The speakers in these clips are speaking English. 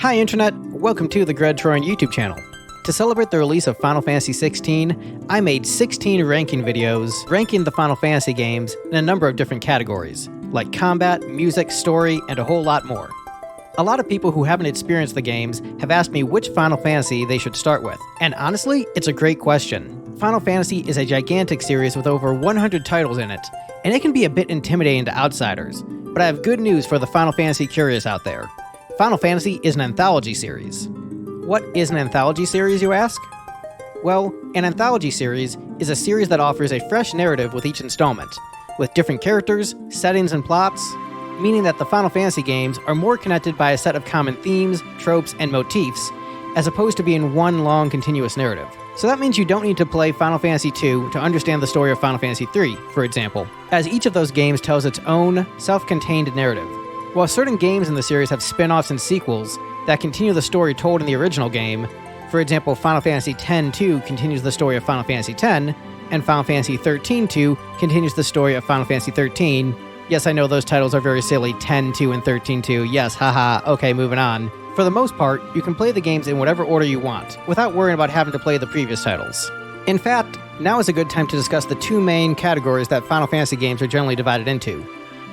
Hi Internet, welcome to the Gredtroyan YouTube channel. To celebrate the release of Final Fantasy XVI, I made 16 ranking videos ranking the Final Fantasy games in a number of different categories, like combat, music, story, and a whole lot more. A lot of people who haven't experienced the games have asked me which Final Fantasy they should start with, and honestly, it's a great question. Final Fantasy is a gigantic series with over 100 titles in it, and it can be a bit intimidating to outsiders, but I have good news for the Final Fantasy curious out there. Final Fantasy is an anthology series. What is an anthology series, you ask? Well, an anthology series is a series that offers a fresh narrative with each installment, with different characters, settings, and plots, meaning that the Final Fantasy games are more connected by a set of common themes, tropes, and motifs, as opposed to being one long continuous narrative. So that means you don't need to play Final Fantasy II to understand the story of Final Fantasy III, for example, as each of those games tells its own, self-contained narrative. While certain games in the series have spin-offs and sequels that continue the story told in the original game, for example, Final Fantasy X-2 continues the story of Final Fantasy X, and Final Fantasy XIII-2 continues the story of Final Fantasy XIII. Yes, I know those titles are very silly, X-2 and XIII-2, yes, haha, okay, moving on. For the most part, you can play the games in whatever order you want, without worrying about having to play the previous titles. In fact, now is a good time to discuss the two main categories that Final Fantasy games are generally divided into: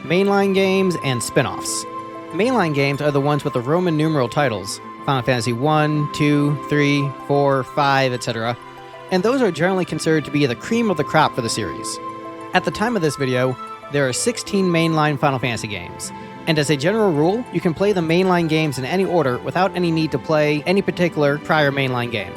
mainline games and spin-offs. Mainline games are the ones with the Roman numeral titles, Final Fantasy I, II, III, IV, V, etc., and those are generally considered to be the cream of the crop for the series. At the time of this video, there are 16 mainline Final Fantasy games, and as a general rule, you can play the mainline games in any order without any need to play any particular prior mainline game.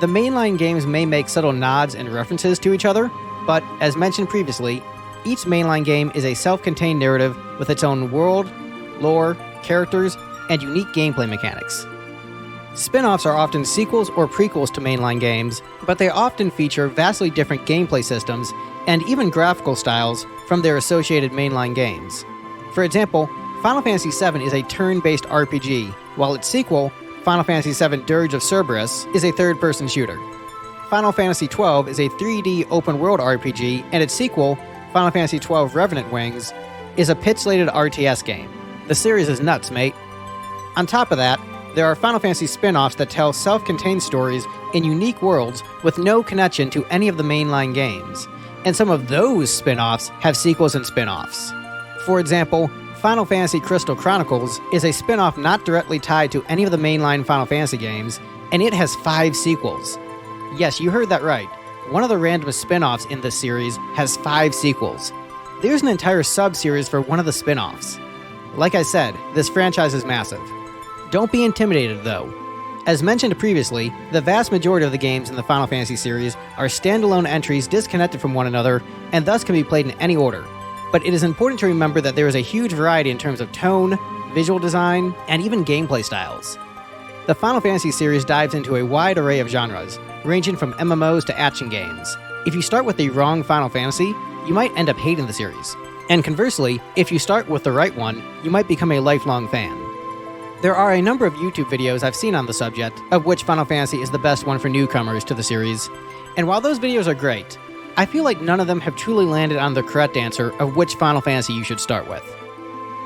The mainline games may make subtle nods and references to each other, but as mentioned previously, each mainline game is a self-contained narrative with its own world, lore, characters, and unique gameplay mechanics. Spin-offs are often sequels or prequels to mainline games, but they often feature vastly different gameplay systems and even graphical styles from their associated mainline games. For example, Final Fantasy VII is a turn-based RPG, while its sequel, Final Fantasy VII Dirge of Cerberus, is a third-person shooter. Final Fantasy XII is a 3D open-world RPG, and its sequel, Final Fantasy XII Revenant Wings, is a pixelated RTS game. The series is nuts, mate. On top of that, there are Final Fantasy spin-offs that tell self-contained stories in unique worlds with no connection to any of the mainline games, and some of those spin-offs have sequels and spin-offs. For example, Final Fantasy Crystal Chronicles is a spin-off not directly tied to any of the mainline Final Fantasy games, and it has 5 sequels. Yes, you heard that right. One of the random spin-offs in this series has 5 sequels. There's an entire sub-series for one of the spin-offs. Like I said, this franchise is massive. Don't be intimidated, though. As mentioned previously, the vast majority of the games in the Final Fantasy series are standalone entries disconnected from one another, and thus can be played in any order. But it is important to remember that there is a huge variety in terms of tone, visual design, and even gameplay styles. The Final Fantasy series dives into a wide array of genres, ranging from MMOs to action games. If you start with the wrong Final Fantasy, you might end up hating the series. And conversely, if you start with the right one, you might become a lifelong fan. There are a number of YouTube videos I've seen on the subject of which Final Fantasy is the best one for newcomers to the series, and while those videos are great, I feel like none of them have truly landed on the correct answer of which Final Fantasy you should start with.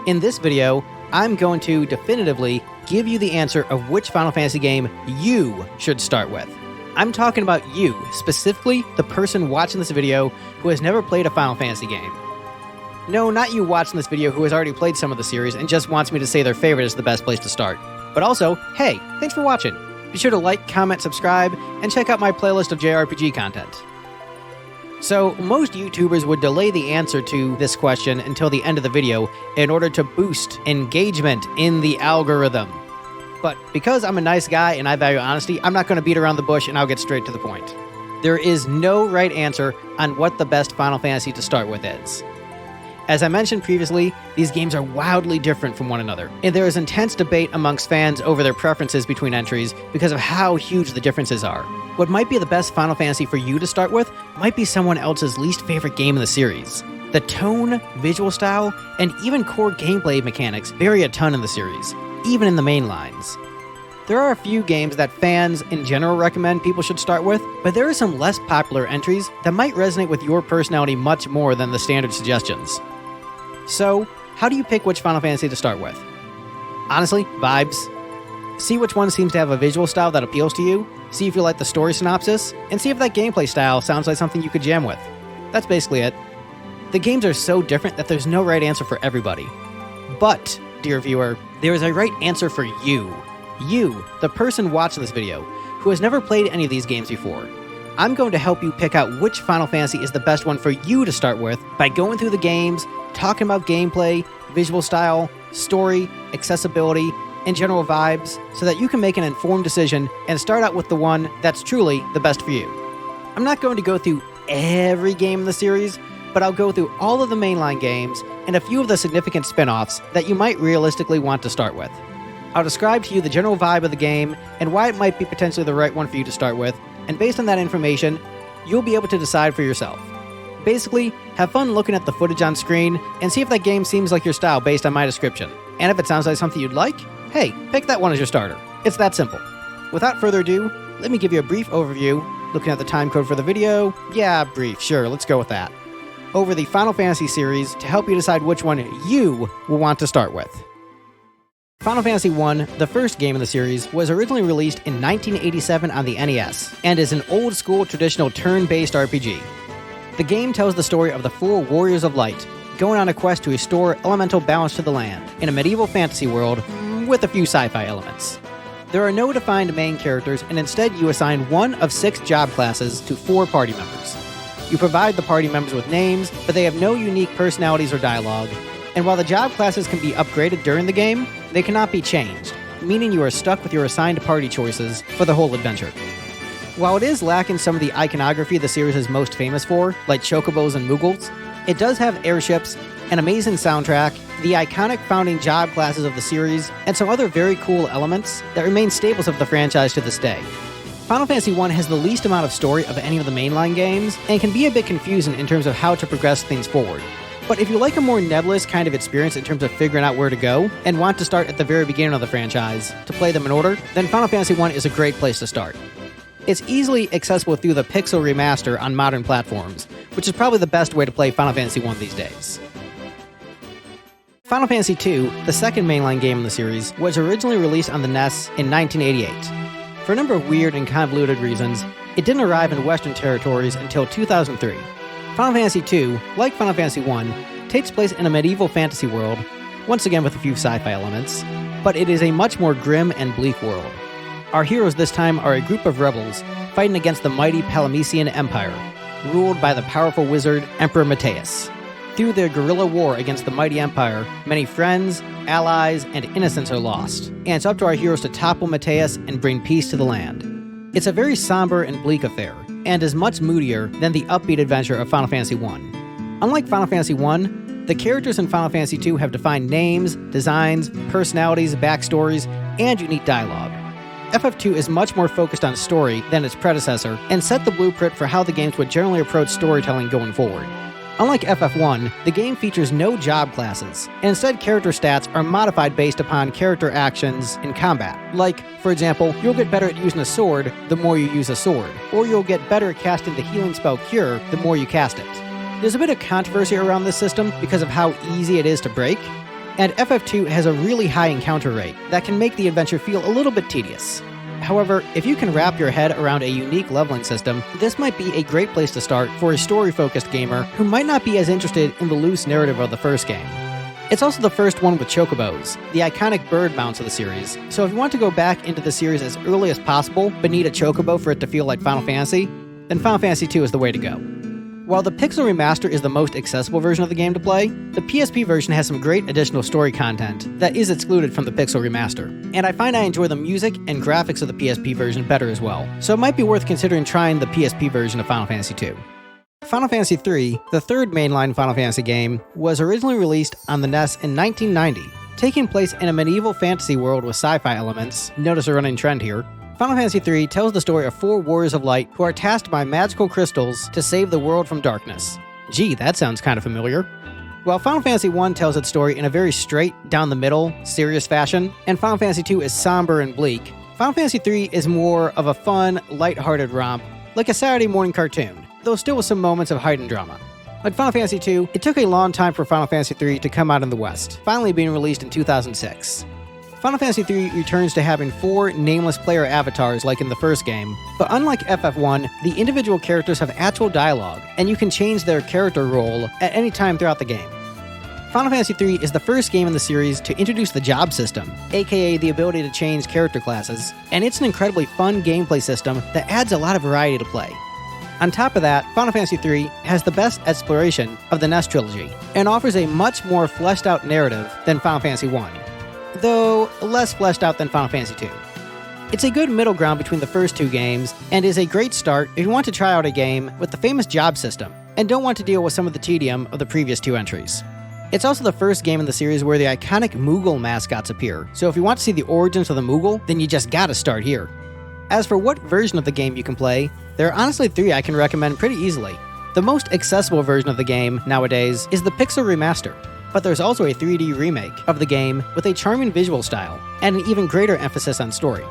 In this video, I'm going to definitively give you the answer of which Final Fantasy game you should start with. I'm talking about you, specifically the person watching this video who has never played a Final Fantasy game. No, not you watching this video who has already played some of the series and just wants me to say their favorite is the best place to start. But also, hey, thanks for watching. Be sure to like, comment, subscribe, and check out my playlist of JRPG content. So, most YouTubers would delay the answer to this question until the end of the video in order to boost engagement in the algorithm. But because I'm a nice guy and I value honesty, I'm not going to beat around the bush and I'll get straight to the point. There is no right answer on what the best Final Fantasy to start with is. As I mentioned previously, these games are wildly different from one another, and there is intense debate amongst fans over their preferences between entries because of how huge the differences are. What might be the best Final Fantasy for you to start with might be someone else's least favorite game in the series. The tone, visual style, and even core gameplay mechanics vary a ton in the series, even in the main lines. There are a few games that fans in general recommend people should start with, but there are some less popular entries that might resonate with your personality much more than the standard suggestions. So, how do you pick which Final Fantasy to start with? Honestly, vibes. See which one seems to have a visual style that appeals to you, see if you like the story synopsis, and see if that gameplay style sounds like something you could jam with. That's basically it. The games are so different that there's no right answer for everybody. But, dear viewer, there is a right answer for you. You, the person watching this video, who has never played any of these games before. I'm going to help you pick out which Final Fantasy is the best one for you to start with by going through the games, talking about gameplay, visual style, story, accessibility, and general vibes, so that you can make an informed decision and start out with the one that's truly the best for you. I'm not going to go through every game in the series, but I'll go through all of the mainline games and a few of the significant spin-offs that you might realistically want to start with. I'll describe to you the general vibe of the game and why it might be potentially the right one for you to start with, and based on that information, you'll be able to decide for yourself. Basically, have fun looking at the footage on screen and see if that game seems like your style based on my description. And if it sounds like something you'd like, hey, pick that one as your starter. It's that simple. Without further ado, let me give you a brief overview, looking at the timecode for the video. Yeah, brief, sure, let's go with that. Over the Final Fantasy series to help you decide which one you will want to start with. Final Fantasy I, the first game in the series, was originally released in 1987 on the NES, and is an old-school traditional turn-based RPG. The game tells the story of the 4 Warriors of Light, going on a quest to restore elemental balance to the land, in a medieval fantasy world with a few sci-fi elements. There are no defined main characters, and instead you assign one of 6 job classes to 4 party members. You provide the party members with names, but they have no unique personalities or dialogue, and while the job classes can be upgraded during the game, they cannot be changed, meaning you are stuck with your assigned party choices for the whole adventure. While it is lacking some of the iconography the series is most famous for, like chocobos and moogles, it does have airships, an amazing soundtrack, the iconic founding job classes of the series, and some other very cool elements that remain staples of the franchise to this day. Final Fantasy I has the least amount of story of any of the mainline games, and can be a bit confusing in terms of how to progress things forward. But if you like a more nebulous kind of experience in terms of figuring out where to go, and want to start at the very beginning of the franchise to play them in order, then Final Fantasy I is a great place to start. It's easily accessible through the Pixel Remaster on modern platforms, which is probably the best way to play Final Fantasy I these days. Final Fantasy II, the second mainline game in the series, was originally released on the NES in 1988. For a number of weird and convoluted reasons, it didn't arrive in Western territories until 2003. Final Fantasy II, like Final Fantasy I, takes place in a medieval fantasy world, once again with a few sci-fi elements, but it is a much more grim and bleak world. Our heroes this time are a group of rebels fighting against the mighty Palamecian Empire, ruled by the powerful wizard Emperor Mateus. Through their guerrilla war against the mighty empire, many friends, allies, and innocents are lost, and it's up to our heroes to topple Mateus and bring peace to the land. It's a very somber and bleak affair, and is much moodier than the upbeat adventure of Final Fantasy I. Unlike Final Fantasy I, the characters in Final Fantasy II have defined names, designs, personalities, backstories, and unique dialogue. FF2 is much more focused on story than its predecessor, and set the blueprint for how the games would generally approach storytelling going forward. Unlike FF1, the game features no job classes, and instead character stats are modified based upon character actions in combat. Like, for example, you'll get better at using a sword the more you use a sword, or you'll get better at casting the healing spell Cure the more you cast it. There's a bit of controversy around this system because of how easy it is to break, and FF2 has a really high encounter rate that can make the adventure feel a little bit tedious. However, if you can wrap your head around a unique leveling system, this might be a great place to start for a story-focused gamer who might not be as interested in the loose narrative of the first game. It's also the first one with chocobos, the iconic bird mounts of the series, so if you want to go back into the series as early as possible but need a chocobo for it to feel like Final Fantasy, then Final Fantasy II is the way to go. While the Pixel Remaster is the most accessible version of the game to play, the PSP version has some great additional story content that is excluded from the Pixel Remaster, and I find I enjoy the music and graphics of the PSP version better as well, so it might be worth considering trying the PSP version of Final Fantasy II. Final Fantasy III, the third mainline Final Fantasy game, was originally released on the NES in 1990. Taking place in a medieval fantasy world with sci-fi elements, notice a running trend here, Final Fantasy III tells the story of 4 Warriors of Light who are tasked by magical crystals to save the world from darkness. Gee, that sounds kind of familiar. While Final Fantasy I tells its story in a very straight, down-the-middle, serious fashion, and Final Fantasy II is somber and bleak, Final Fantasy III is more of a fun, light-hearted romp, like a Saturday morning cartoon, though still with some moments of heightened drama. Like Final Fantasy II, it took a long time for Final Fantasy III to come out in the West, finally being released in 2006. Final Fantasy III returns to having 4 nameless player avatars like in the first game, but unlike FF1, the individual characters have actual dialogue, and you can change their character role at any time throughout the game. Final Fantasy III is the first game in the series to introduce the job system, aka the ability to change character classes, and it's an incredibly fun gameplay system that adds a lot of variety to play. On top of that, Final Fantasy III has the best exploration of the NES trilogy, and offers a much more fleshed out narrative than Final Fantasy I. Though less fleshed out than Final Fantasy II. It's a good middle ground between the first 2 games, and is a great start if you want to try out a game with the famous job system, and don't want to deal with some of the tedium of the previous 2 entries. It's also the first game in the series where the iconic Moogle mascots appear, so if you want to see the origins of the Moogle, then you just gotta start here. As for what version of the game you can play, there are honestly 3 I can recommend pretty easily. The most accessible version of the game, nowadays, is the Pixel Remaster. But there's also a 3D remake of the game with a charming visual style, and an even greater emphasis on story.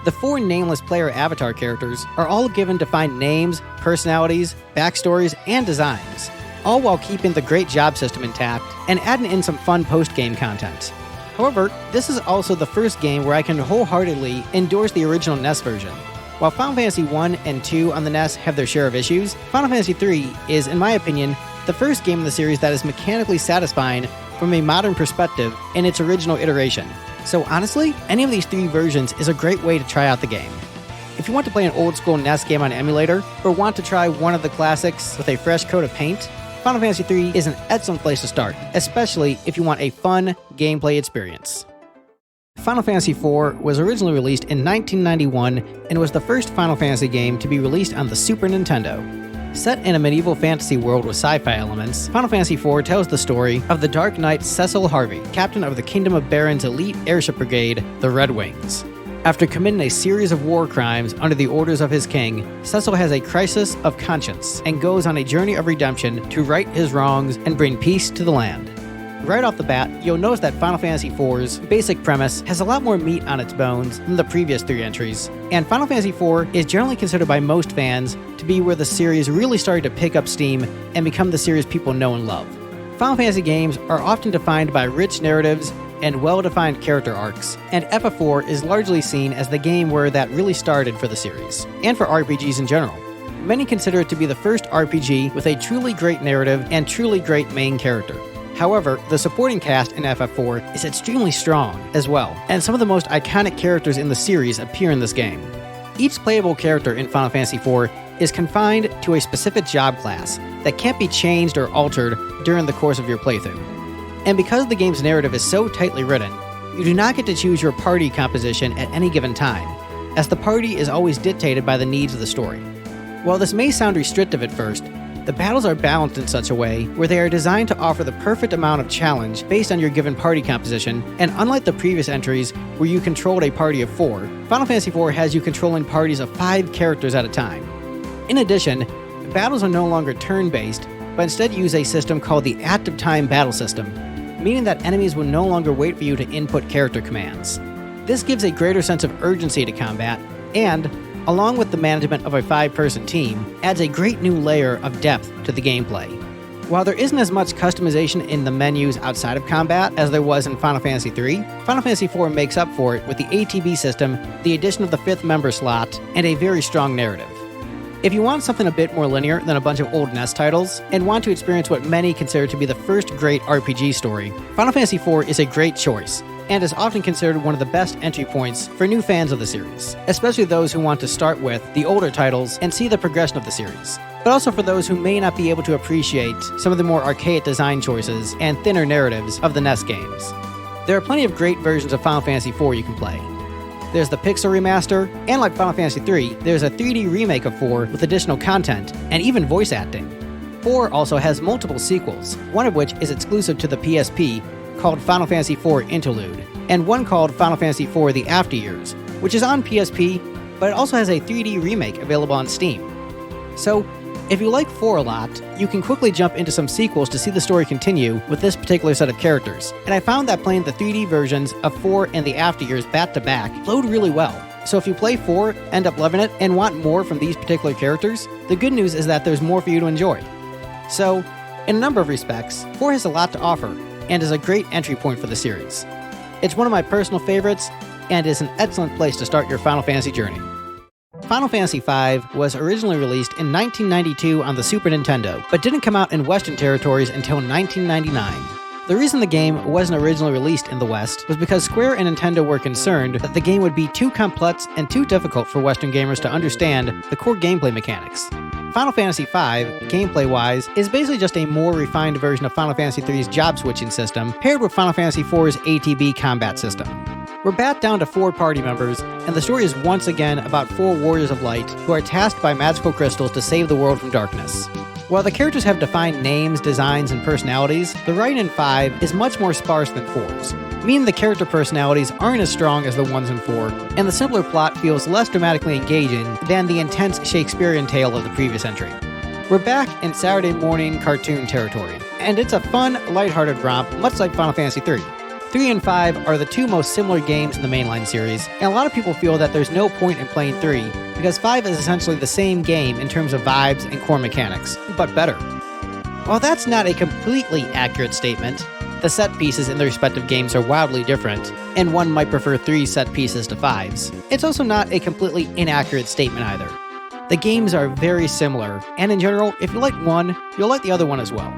The 4 nameless player avatar characters are all given defined names, personalities, backstories, and designs, all while keeping the great job system intact and adding in some fun post-game content. However, this is also the first game where I can wholeheartedly endorse the original NES version. While Final Fantasy I and II on the NES have their share of issues, Final Fantasy III is, in my opinion, the first game in the series that is mechanically satisfying from a modern perspective in its original iteration. So honestly, any of these 3 versions is a great way to try out the game. If you want to play an old school NES game on emulator, or want to try one of the classics with a fresh coat of paint, Final Fantasy III is an excellent place to start, especially if you want a fun gameplay experience. Final Fantasy IV was originally released in 1991 and was the first Final Fantasy game to be released on the Super Nintendo. Set in a medieval fantasy world with sci-fi elements, Final Fantasy IV tells the story of the Dark Knight Cecil Harvey, captain of the Kingdom of Baron's elite airship brigade, the Red Wings. After committing a series of war crimes under the orders of his king, Cecil has a crisis of conscience and goes on a journey of redemption to right his wrongs and bring peace to the land. Right off the bat, you'll notice that Final Fantasy IV's basic premise has a lot more meat on its bones than the previous 3 entries, and Final Fantasy IV is generally considered by most fans to be where the series really started to pick up steam and become the series people know and love. Final Fantasy games are often defined by rich narratives and well-defined character arcs, and FF4 is largely seen as the game where that really started for the series, and for RPGs in general. Many consider it to be the first RPG with a truly great narrative and truly great main character. However, the supporting cast in FF4 is extremely strong as well, and some of the most iconic characters in the series appear in this game. Each playable character in Final Fantasy IV is confined to a specific job class that can't be changed or altered during the course of your playthrough. And because the game's narrative is so tightly written, you do not get to choose your party composition at any given time, as the party is always dictated by the needs of the story. While this may sound restrictive at first, the battles are balanced in such a way where they are designed to offer the perfect amount of challenge based on your given party composition, and unlike the previous entries where you controlled a party of 4, Final Fantasy IV has you controlling parties of 5 characters at a time. In addition, battles are no longer turn-based, but instead use a system called the Active Time Battle System, meaning that enemies will no longer wait for you to input character commands. This gives a greater sense of urgency to combat, and, along with the management of a 5-person team, adds a great new layer of depth to the gameplay. While there isn't as much customization in the menus outside of combat as there was in Final Fantasy III, Final Fantasy IV makes up for it with the ATB system, the addition of the 5th member slot, and a very strong narrative. If you want something a bit more linear than a bunch of old NES titles, and want to experience what many consider to be the first great RPG story, Final Fantasy IV is a great choice, and is often considered one of the best entry points for new fans of the series, especially those who want to start with the older titles and see the progression of the series, but also for those who may not be able to appreciate some of the more archaic design choices and thinner narratives of the NES games. There are plenty of great versions of Final Fantasy IV you can play. There's the Pixel Remaster, and like Final Fantasy III, there's a 3D remake of 4 with additional content, and even voice acting. 4 also has multiple sequels, one of which is exclusive to the PSP, called Final Fantasy IV Interlude, and one called Final Fantasy IV The After Years, which is on PSP, but it also has a 3D remake available on Steam. So, if you like 4 a lot, you can quickly jump into some sequels to see the story continue with this particular set of characters, and I found that playing the 3D versions of 4 and The After Years back-to-back flowed really well. So if you play 4, end up loving it, and want more from these particular characters, the good news is that there's more for you to enjoy. So, in a number of respects, 4 has a lot to offer, and is a great entry point for the series. It's one of my personal favorites, and is an excellent place to start your Final Fantasy journey. Final Fantasy V was originally released in 1992 on the Super Nintendo, but didn't come out in Western territories until 1999. The reason the game wasn't originally released in the West was because Square and Nintendo were concerned that the game would be too complex and too difficult for Western gamers to understand the core gameplay mechanics. Final Fantasy V, gameplay-wise, is basically just a more refined version of Final Fantasy III's job switching system, paired with Final Fantasy IV's ATB combat system. We're back down to 4 party members, and the story is once again about 4 warriors of light who are tasked by magical crystals to save the world from darkness. While the characters have defined names, designs, and personalities, the writing in 5 is much more sparse than 4's, meaning the character personalities aren't as strong as the ones in 4, and the simpler plot feels less dramatically engaging than the intense Shakespearean tale of the previous entry. We're back in Saturday morning cartoon territory, and it's a fun, lighthearted romp, much like Final Fantasy III. 3 and 5 are the 2 most similar games in the mainline series, and a lot of people feel that there's no point in playing 3, because 5 is essentially the same game in terms of vibes and core mechanics, but better. While that's not a completely accurate statement, the set pieces in the respective games are wildly different, and one might prefer 3 set pieces to 5's. It's also not a completely inaccurate statement either. The games are very similar, and in general, if you like one, you'll like the other one as well.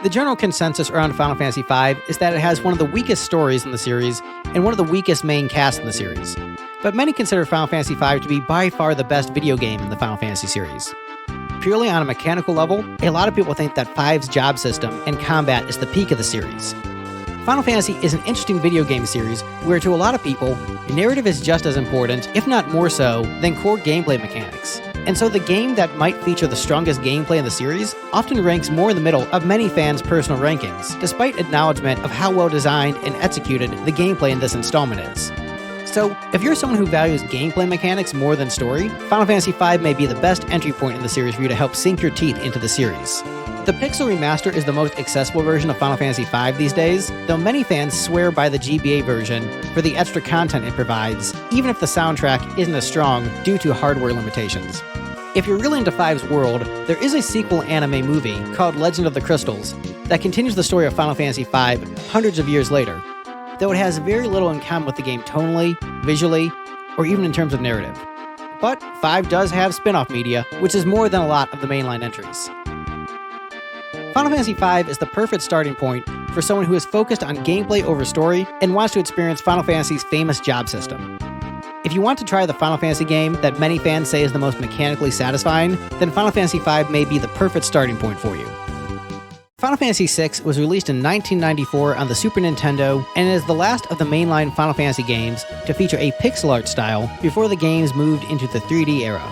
The general consensus around Final Fantasy V is that it has one of the weakest stories in the series and one of the weakest main casts in the series. But many consider Final Fantasy V to be by far the best video game in the Final Fantasy series. Purely on a mechanical level, a lot of people think that 5's job system and combat is the peak of the series. Final Fantasy is an interesting video game series where, to a lot of people, narrative is just as important, if not more so, than core gameplay mechanics. And so the game that might feature the strongest gameplay in the series often ranks more in the middle of many fans' personal rankings, despite acknowledgement of how well designed and executed the gameplay in this installment is. So, if you're someone who values gameplay mechanics more than story, Final Fantasy V may be the best entry point in the series for you to help sink your teeth into the series. The Pixel Remaster is the most accessible version of Final Fantasy V these days, though many fans swear by the GBA version for the extra content it provides, even if the soundtrack isn't as strong due to hardware limitations. If you're really into 5's world, there is a sequel anime movie called Legend of the Crystals that continues the story of Final Fantasy V hundreds of years later, though it has very little in common with the game tonally, visually, or even in terms of narrative. But 5 does have spin-off media, which is more than a lot of the mainline entries. Final Fantasy V is the perfect starting point for someone who is focused on gameplay over story and wants to experience Final Fantasy's famous job system. If you want to try the Final Fantasy game that many fans say is the most mechanically satisfying, then Final Fantasy V may be the perfect starting point for you. Final Fantasy VI was released in 1994 on the Super Nintendo and is the last of the mainline Final Fantasy games to feature a pixel art style before the games moved into the 3D era.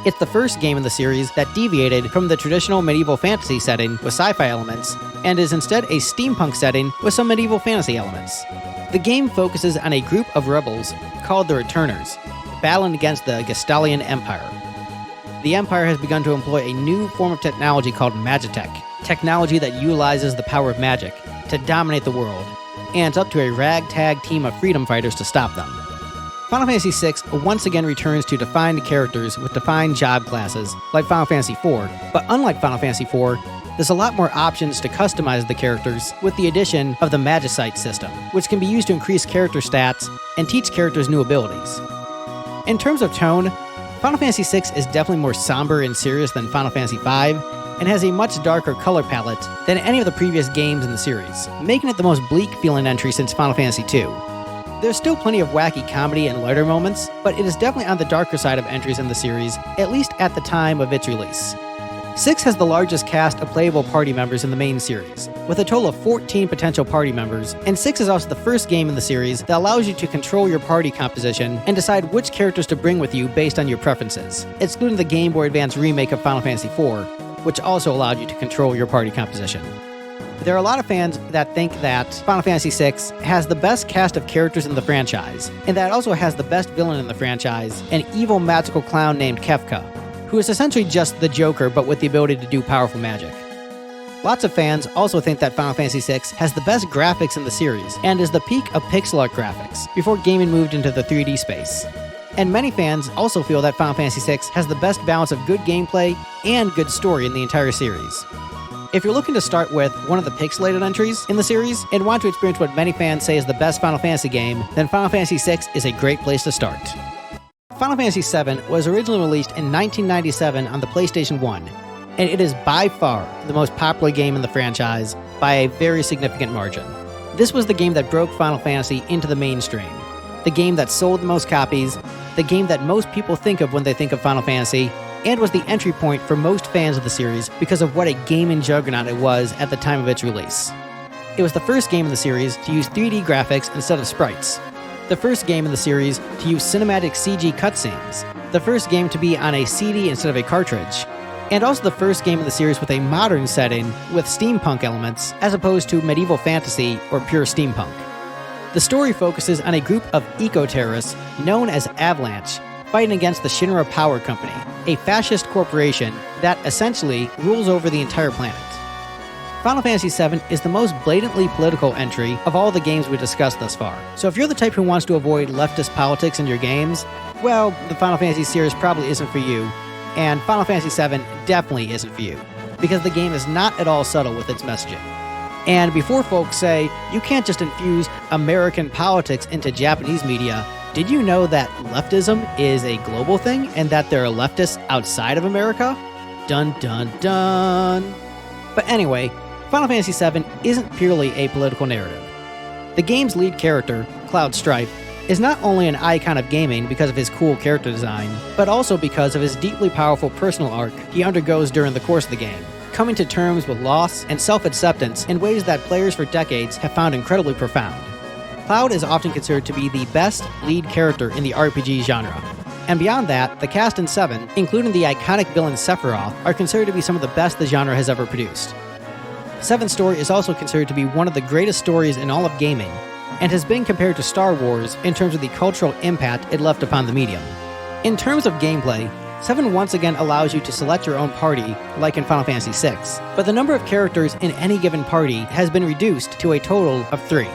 It's the first game in the series that deviated from the traditional medieval fantasy setting with sci-fi elements, and is instead a steampunk setting with some medieval fantasy elements. The game focuses on a group of rebels called the Returners, battling against the Gestalian Empire. The Empire has begun to employ a new form of technology called Magitech, technology that utilizes the power of magic to dominate the world, and it's up to a ragtag team of freedom fighters to stop them. Final Fantasy VI once again returns to defined characters with defined job classes, like Final Fantasy IV, but unlike Final Fantasy IV, there's a lot more options to customize the characters with the addition of the Magicite system, which can be used to increase character stats and teach characters new abilities. In terms of tone, Final Fantasy VI is definitely more somber and serious than Final Fantasy V, and has a much darker color palette than any of the previous games in the series, making it the most bleak-feeling entry since Final Fantasy II. There's still plenty of wacky comedy and lighter moments, but it is definitely on the darker side of entries in the series, at least at the time of its release. 6 has the largest cast of playable party members in the main series, with a total of 14 potential party members, and 6 is also the first game in the series that allows you to control your party composition and decide which characters to bring with you based on your preferences, excluding the Game Boy Advance remake of Final Fantasy IV, which also allowed you to control your party composition. There are a lot of fans that think that Final Fantasy VI has the best cast of characters in the franchise, and that it also has the best villain in the franchise, an evil magical clown named Kefka, who is essentially just the Joker but with the ability to do powerful magic. Lots of fans also think that Final Fantasy VI has the best graphics in the series, and is the peak of pixel art graphics, before gaming moved into the 3D space. And many fans also feel that Final Fantasy VI has the best balance of good gameplay and good story in the entire series. If you're looking to start with one of the pixelated entries in the series and want to experience what many fans say is the best Final Fantasy game, then Final Fantasy VI is a great place to start. Final Fantasy VII was originally released in 1997 on the PlayStation 1, and it is by far the most popular game in the franchise by a very significant margin. This was the game that broke Final Fantasy into the mainstream, the game that sold the most copies, the game that most people think of when they think of Final Fantasy, and was the entry point for most fans of the series because of what a gaming juggernaut it was at the time of its release. It was the first game in the series to use 3D graphics instead of sprites, the first game in the series to use cinematic CG cutscenes, the first game to be on a CD instead of a cartridge, and also the first game in the series with a modern setting with steampunk elements as opposed to medieval fantasy or pure steampunk. The story focuses on a group of eco-terrorists known as Avalanche fighting against the Shinra Power Company, a fascist corporation that essentially rules over the entire planet. Final Fantasy VII is the most blatantly political entry of all the games we've discussed thus far. So if you're the type who wants to avoid leftist politics in your games, well, the Final Fantasy series probably isn't for you, and Final Fantasy VII definitely isn't for you, because the game is not at all subtle with its messaging. And before folks say, you can't just infuse American politics into Japanese media, did you know that leftism is a global thing and that there are leftists outside of America? Dun dun dun. But anyway, Final Fantasy VII isn't purely a political narrative. The game's lead character, Cloud Strife, is not only an icon of gaming because of his cool character design, but also because of his deeply powerful personal arc he undergoes during the course of the game, coming to terms with loss and self-acceptance in ways that players for decades have found incredibly profound. Cloud is often considered to be the best lead character in the RPG genre. And beyond that, the cast in 7, including the iconic villain Sephiroth, are considered to be some of the best the genre has ever produced. 7's story is also considered to be one of the greatest stories in all of gaming, and has been compared to Star Wars in terms of the cultural impact it left upon the medium. In terms of gameplay, 7 once again allows you to select your own party, like in Final Fantasy VI, but the number of characters in any given party has been reduced to a total of 3.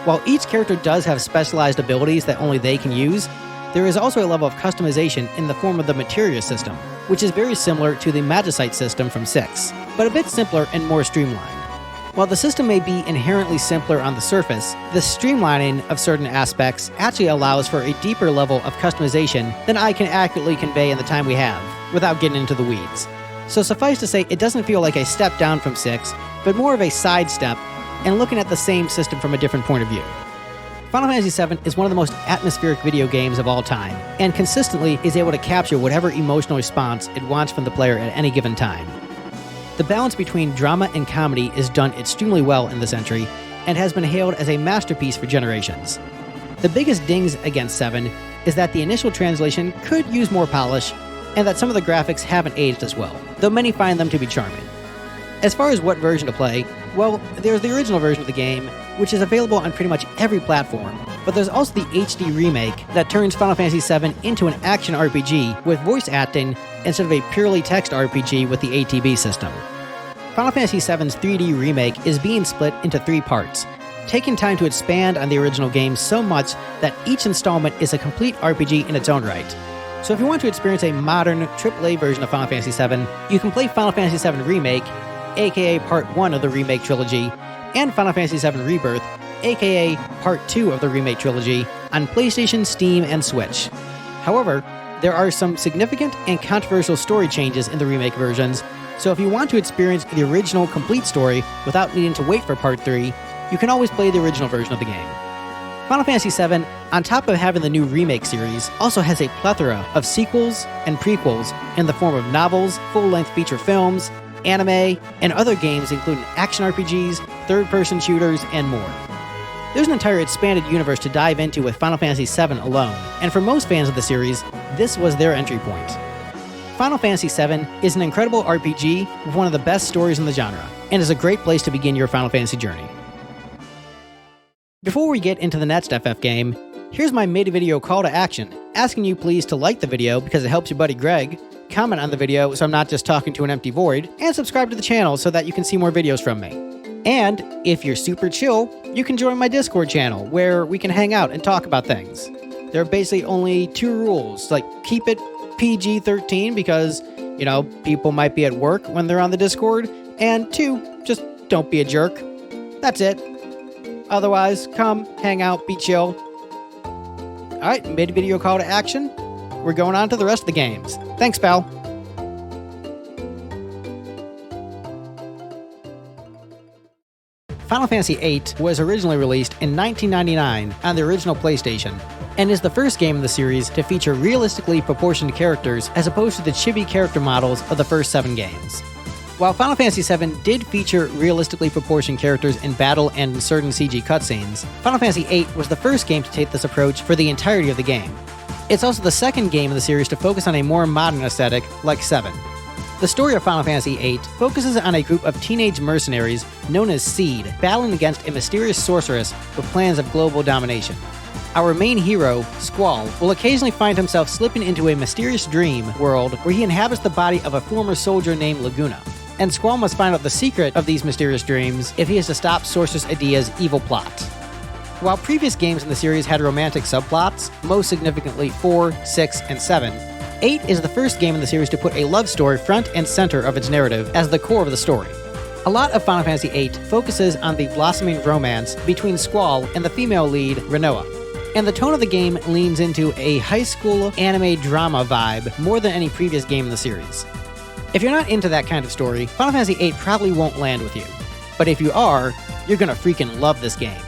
While each character does have specialized abilities that only they can use, there is also a level of customization in the form of the materia system, which is very similar to the magicite system from 6, but a bit simpler and more streamlined. While the system may be inherently simpler on the surface, the streamlining of certain aspects actually allows for a deeper level of customization than I can accurately convey in the time we have, without getting into the weeds. So suffice to say, it doesn't feel like a step down from 6, but more of a sidestep, and looking at the same system from a different point of view. Final Fantasy VII is one of the most atmospheric video games of all time, and consistently is able to capture whatever emotional response it wants from the player at any given time. The balance between drama and comedy is done extremely well in this entry, and has been hailed as a masterpiece for generations. The biggest dings against 7 is that the initial translation could use more polish, and that some of the graphics haven't aged as well, though many find them to be charming. As far as what version to play, well, there's the original version of the game, which is available on pretty much every platform, but there's also the HD remake that turns Final Fantasy VII into an action RPG with voice acting instead of a purely text RPG with the ATB system. Final Fantasy VII's 3D remake is being split into 3 parts, taking time to expand on the original game so much that each installment is a complete RPG in its own right. So if you want to experience a modern AAA version of Final Fantasy VII, you can play Final Fantasy VII Remake, aka Part 1 of the Remake Trilogy, and Final Fantasy VII Rebirth, aka Part 2 of the Remake Trilogy, on PlayStation, Steam, and Switch. However, there are some significant and controversial story changes in the remake versions, so if you want to experience the original complete story without needing to wait for Part 3, you can always play the original version of the game. Final Fantasy VII, on top of having the new remake series, also has a plethora of sequels and prequels in the form of novels, full-length feature films, anime, and other games including action RPGs, third-person shooters, and more. There's an entire expanded universe to dive into with Final Fantasy VII alone, and for most fans of the series, this was their entry point. Final Fantasy VII is an incredible RPG with one of the best stories in the genre, and is a great place to begin your Final Fantasy journey. Before we get into the next FF game, here's my mid-video call to action, asking you please to like the video because it helps your buddy Greg, comment on the video so I'm not just talking to an empty void, and subscribe to the channel so that you can see more videos from me. And if you're super chill, you can join my Discord channel where we can hang out and talk about things. There are basically only 2 rules, like keep it PG-13 because, people might be at work when they're on the Discord, And 2, just don't be a jerk. That's it. Otherwise, come, hang out, be chill. Alright, mid-video call to action. We're going on to the rest of the games. Thanks, pal. Final Fantasy VIII was originally released in 1999 on the original PlayStation, and is the first game in the series to feature realistically proportioned characters as opposed to the chibi character models of the first 7 games. While Final Fantasy VII did feature realistically proportioned characters in battle and in certain CG cutscenes, Final Fantasy VIII was the first game to take this approach for the entirety of the game. It's also the second game in the series to focus on a more modern aesthetic, like 7. The story of Final Fantasy VIII focuses on a group of teenage mercenaries known as Seed battling against a mysterious sorceress with plans of global domination. Our main hero, Squall, will occasionally find himself slipping into a mysterious dream world where he inhabits the body of a former soldier named Laguna. And Squall must find out the secret of these mysterious dreams if he is to stop Sorceress Idea's evil plot. While previous games in the series had romantic subplots, most significantly 4, 6, and 7, 8 is the first game in the series to put a love story front and center of its narrative as the core of the story. A lot of Final Fantasy VIII focuses on the blossoming romance between Squall and the female lead, Rinoa. And the tone of the game leans into a high school anime drama vibe more than any previous game in the series. If you're not into that kind of story, Final Fantasy VIII probably won't land with you. But if you are, you're gonna freaking love this game.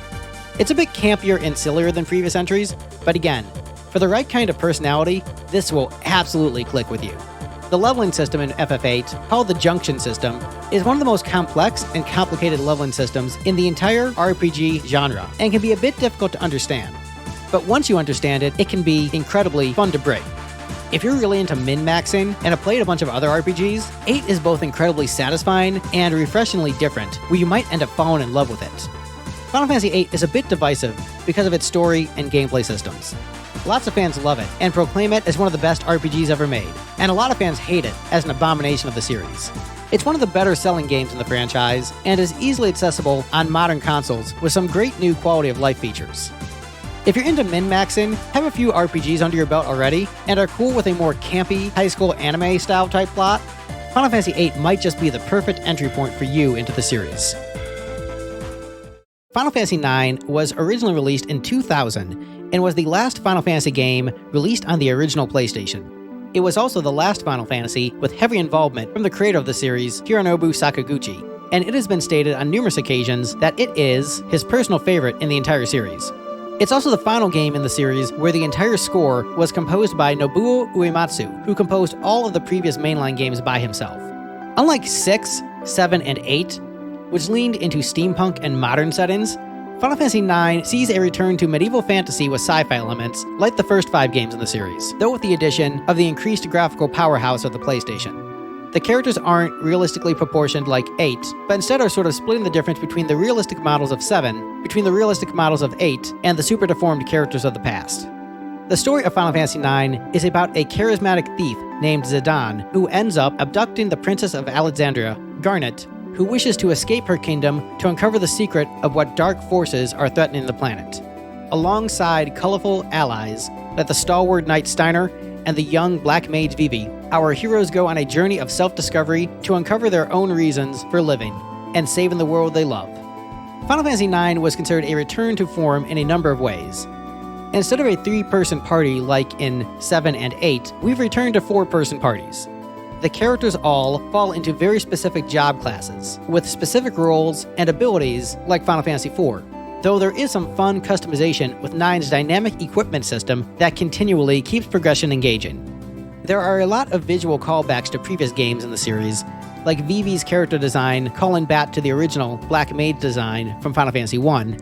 It's a bit campier and sillier than previous entries, but again, for the right kind of personality, this will absolutely click with you. The leveling system in FF8, called the Junction System, is one of the most complex and complicated leveling systems in the entire RPG genre, and can be a bit difficult to understand. But once you understand it, it can be incredibly fun to break. If you're really into min-maxing and have played a bunch of other RPGs, 8 is both incredibly satisfying and refreshingly different, where you might end up falling in love with it. Final Fantasy VIII is a bit divisive because of its story and gameplay systems. Lots of fans love it and proclaim it as one of the best RPGs ever made, and a lot of fans hate it as an abomination of the series. It's one of the better selling games in the franchise, and is easily accessible on modern consoles with some great new quality of life features. If you're into min-maxing, have a few RPGs under your belt already, and are cool with a more campy, high school anime style type plot, Final Fantasy VIII might just be the perfect entry point for you into the series. Final Fantasy IX was originally released in 2000, and was the last Final Fantasy game released on the original PlayStation. It was also the last Final Fantasy with heavy involvement from the creator of the series, Hironobu Sakaguchi, and it has been stated on numerous occasions that it is his personal favorite in the entire series. It's also the final game in the series where the entire score was composed by Nobuo Uematsu, who composed all of the previous mainline games by himself. Unlike 6, 7, and 8, which leaned into steampunk and modern settings, Final Fantasy IX sees a return to medieval fantasy with sci-fi elements, like the first 5 games in the series, though with the addition of the increased graphical powerhouse of the PlayStation. The characters aren't realistically proportioned like 8, but instead are sort of splitting the difference between the realistic models of 7, between the realistic models of 8, and the super deformed characters of the past. The story of Final Fantasy IX is about a charismatic thief named Zidane, who ends up abducting the Princess of Alexandria, Garnet, who wishes to escape her kingdom to uncover the secret of what dark forces are threatening the planet. Alongside colorful allies like the stalwart knight Steiner and the young black mage Vivi, our heroes go on a journey of self-discovery to uncover their own reasons for living and saving the world they love. Final Fantasy IX was considered a return to form in a number of ways. Instead of a 3-person party like in 7 and 8, we've returned to 4-person parties. The characters all fall into very specific job classes, with specific roles and abilities like Final Fantasy IV, though there is some fun customization with 9's dynamic equipment system that continually keeps progression engaging. There are a lot of visual callbacks to previous games in the series, like Vivi's character design calling back to the original Black Mage design from Final Fantasy I,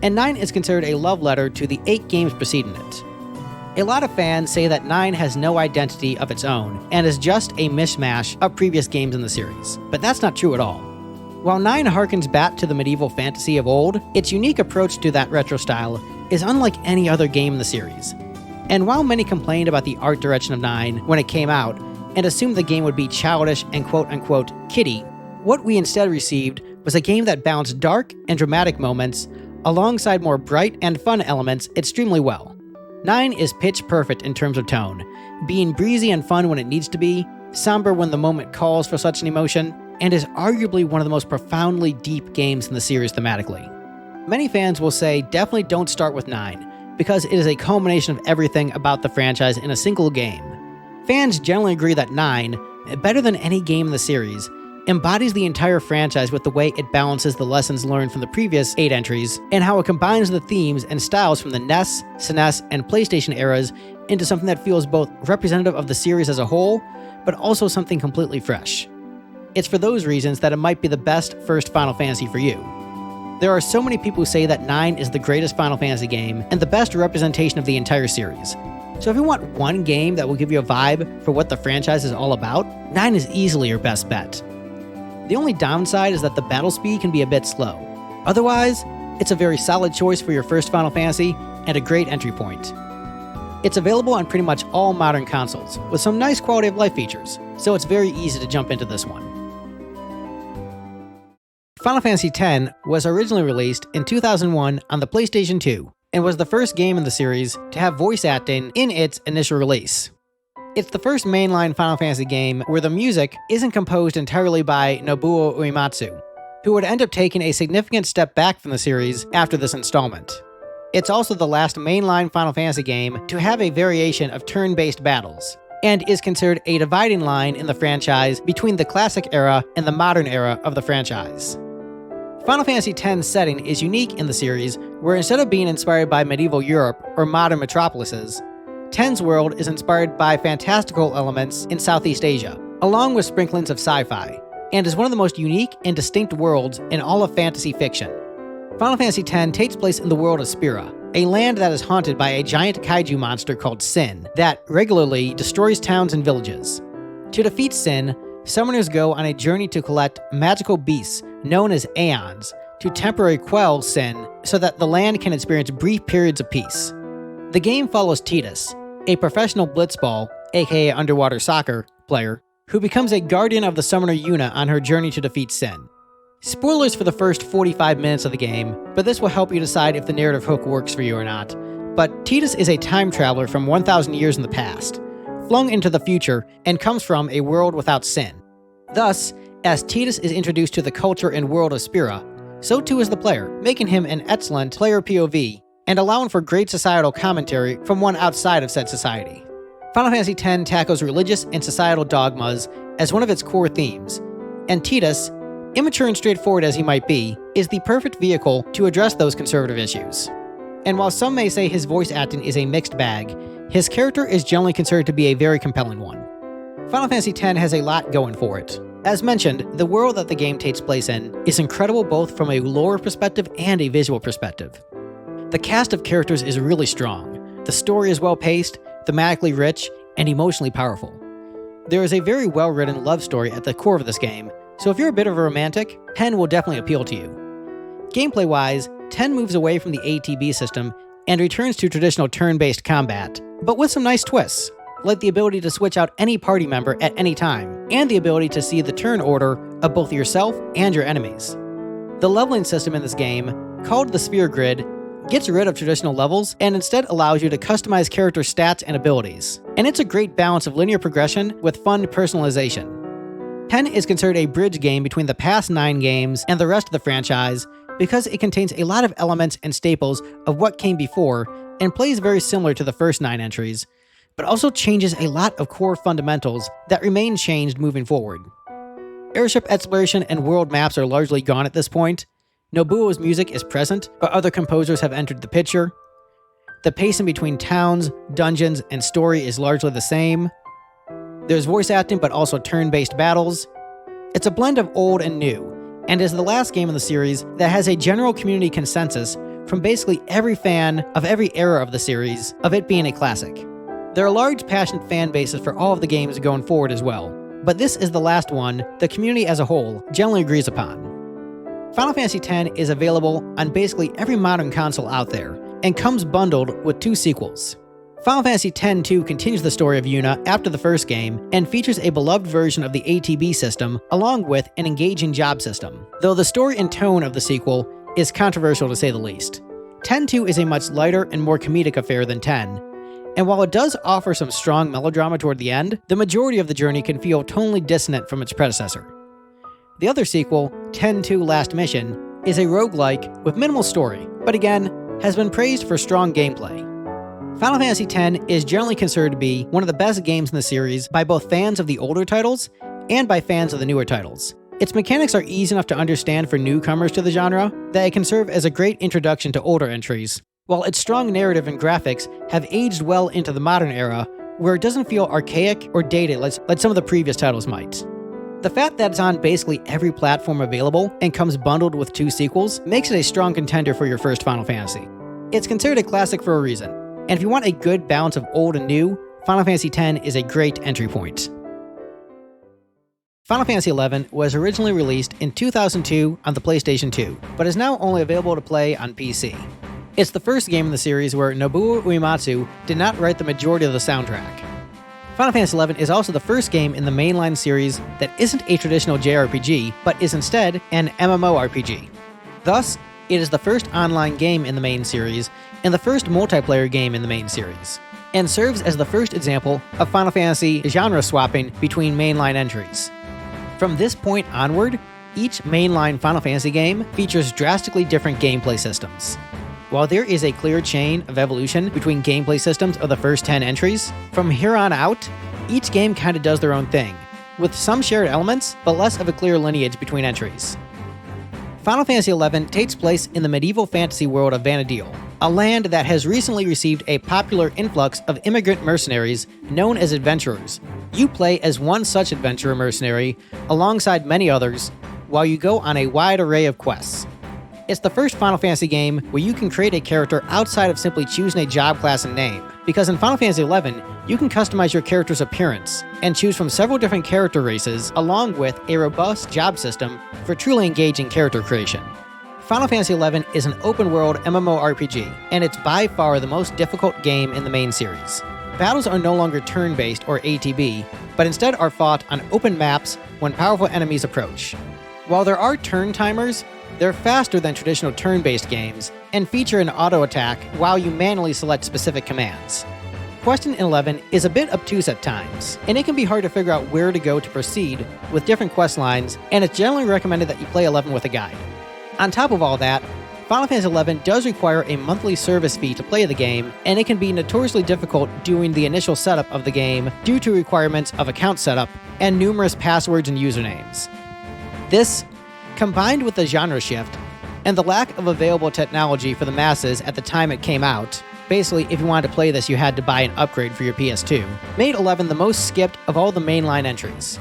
and 9 is considered a love letter to the 8 games preceding it. A lot of fans say that 9 has no identity of its own, and is just a mishmash of previous games in the series, but that's not true at all. While 9 harkens back to the medieval fantasy of old, its unique approach to that retro style is unlike any other game in the series. And while many complained about the art direction of 9 when it came out, and assumed the game would be childish and quote-unquote kiddie, what we instead received was a game that balanced dark and dramatic moments alongside more bright and fun elements extremely well. 9 is pitch perfect in terms of tone, being breezy and fun when it needs to be, somber when the moment calls for such an emotion, and is arguably one of the most profoundly deep games in the series thematically. Many fans will say definitely don't start with 9, because it is a culmination of everything about the franchise in a single game. Fans generally agree that 9, better than any game in the series, embodies the entire franchise with the way it balances the lessons learned from the previous 8 entries, and how it combines the themes and styles from the NES, SNES, and PlayStation eras into something that feels both representative of the series as a whole, but also something completely fresh. It's for those reasons that it might be the best first Final Fantasy for you. There are so many people who say that 9 is the greatest Final Fantasy game and the best representation of the entire series. So if you want one game that will give you a vibe for what the franchise is all about, 9 is easily your best bet. The only downside is that the battle speed can be a bit slow. Otherwise, it's a very solid choice for your first Final Fantasy and a great entry point. It's available on pretty much all modern consoles, with some nice quality of life features, so it's very easy to jump into this one. Final Fantasy X was originally released in 2001 on the PlayStation 2, and was the first game in the series to have voice acting in its initial release. It's the first mainline Final Fantasy game where the music isn't composed entirely by Nobuo Uematsu, who would end up taking a significant step back from the series after this installment. It's also the last mainline Final Fantasy game to have a variation of turn-based battles, and is considered a dividing line in the franchise between the classic era and the modern era of the franchise. Final Fantasy X's setting is unique in the series, where instead of being inspired by medieval Europe or modern metropolises, X's world is inspired by fantastical elements in Southeast Asia, along with sprinklings of sci-fi, and is one of the most unique and distinct worlds in all of fantasy fiction. Final Fantasy X takes place in the world of Spira, a land that is haunted by a giant kaiju monster called Sin that regularly destroys towns and villages. To defeat Sin, summoners go on a journey to collect magical beasts known as Aeons to temporarily quell Sin so that the land can experience brief periods of peace. The game follows Tidus, a professional blitzball, aka underwater soccer, player, who becomes a guardian of the summoner Yuna on her journey to defeat Sin. Spoilers for the first 45 minutes of the game, but this will help you decide if the narrative hook works for you or not. But Tidus is a time traveler from 1,000 years in the past, flung into the future, and comes from a world without Sin. Thus, as Tidus is introduced to the culture and world of Spira, so too is the player, making him an excellent player POV, and allowing for great societal commentary from one outside of said society. Final Fantasy X tackles religious and societal dogmas as one of its core themes, and Tidus, immature and straightforward as he might be, is the perfect vehicle to address those conservative issues. And while some may say his voice acting is a mixed bag, his character is generally considered to be a very compelling one. Final Fantasy X has a lot going for it. As mentioned, the world that the game takes place in is incredible both from a lore perspective and a visual perspective. The cast of characters is really strong, the story is well-paced, thematically rich, and emotionally powerful. There is a very well-written love story at the core of this game, so if you're a bit of a romantic, 10 will definitely appeal to you. Gameplay-wise, 10 moves away from the ATB system and returns to traditional turn-based combat, but with some nice twists, like the ability to switch out any party member at any time, and the ability to see the turn order of both yourself and your enemies. The leveling system in this game, called the Sphere Grid, gets rid of traditional levels and instead allows you to customize character stats and abilities, and it's a great balance of linear progression with fun personalization. 10 is considered a bridge game between the past 9 games and the rest of the franchise because it contains a lot of elements and staples of what came before and plays very similar to the first 9 entries, but also changes a lot of core fundamentals that remain changed moving forward. Airship exploration and world maps are largely gone at this point. Nobuo's music is present, but other composers have entered the picture. The pacing between towns, dungeons, and story is largely the same. There's voice acting, but also turn-based battles. It's a blend of old and new, and is the last game in the series that has a general community consensus from basically every fan of every era of the series of it being a classic. There are large, passionate fan bases for all of the games going forward as well, but this is the last one the community as a whole generally agrees upon. Final Fantasy X is available on basically every modern console out there, and comes bundled with 2 sequels. Final Fantasy X-2 continues the story of Yuna after the first game, and features a beloved version of the ATB system, along with an engaging job system, though the story and tone of the sequel is controversial to say the least. X-2 is a much lighter and more comedic affair than 10, and while it does offer some strong melodrama toward the end, the majority of the journey can feel tonally dissonant from its predecessor. The other sequel, 10-2 Last Mission, is a roguelike with minimal story, but again, has been praised for strong gameplay. Final Fantasy X is generally considered to be one of the best games in the series by both fans of the older titles and by fans of the newer titles. Its mechanics are easy enough to understand for newcomers to the genre that it can serve as a great introduction to older entries, while its strong narrative and graphics have aged well into the modern era where it doesn't feel archaic or dated like some of the previous titles might. The fact that it's on basically every platform available and comes bundled with 2 sequels makes it a strong contender for your first Final Fantasy. It's considered a classic for a reason, and if you want a good balance of old and new, Final Fantasy X is a great entry point. Final Fantasy XI was originally released in 2002 on the PlayStation 2, but is now only available to play on PC. It's the first game in the series where Nobuo Uematsu did not write the majority of the soundtrack. Final Fantasy XI is also the first game in the mainline series that isn't a traditional JRPG, but is instead an MMORPG. Thus, it is the first online game in the main series, and the first multiplayer game in the main series, and serves as the first example of Final Fantasy genre swapping between mainline entries. From this point onward, each mainline Final Fantasy game features drastically different gameplay systems. While there is a clear chain of evolution between gameplay systems of the first 10 entries, from here on out, each game kinda does their own thing, with some shared elements, but less of a clear lineage between entries. Final Fantasy XI takes place in the medieval fantasy world of Vana'diel, a land that has recently received a popular influx of immigrant mercenaries known as adventurers. You play as one such adventurer mercenary, alongside many others, while you go on a wide array of quests. It's the first Final Fantasy game where you can create a character outside of simply choosing a job class and name, because in Final Fantasy XI, you can customize your character's appearance, and choose from several different character races, along with a robust job system for truly engaging character creation. Final Fantasy XI is an open-world MMORPG, and it's by far the most difficult game in the main series. Battles are no longer turn-based or ATB, but instead are fought on open maps when powerful enemies approach. While there are turn timers, they're faster than traditional turn-based games, and feature an auto-attack while you manually select specific commands. Questing in 11 is a bit obtuse at times, and it can be hard to figure out where to go to proceed with different quest lines, and it's generally recommended that you play 11 with a guide. On top of all that, Final Fantasy XI does require a monthly service fee to play the game, and it can be notoriously difficult doing the initial setup of the game due to requirements of account setup and numerous passwords and usernames. This, combined with the genre shift, and the lack of available technology for the masses at the time it came out, basically if you wanted to play this you had to buy an upgrade for your PS2, made 11 the most skipped of all the mainline entries.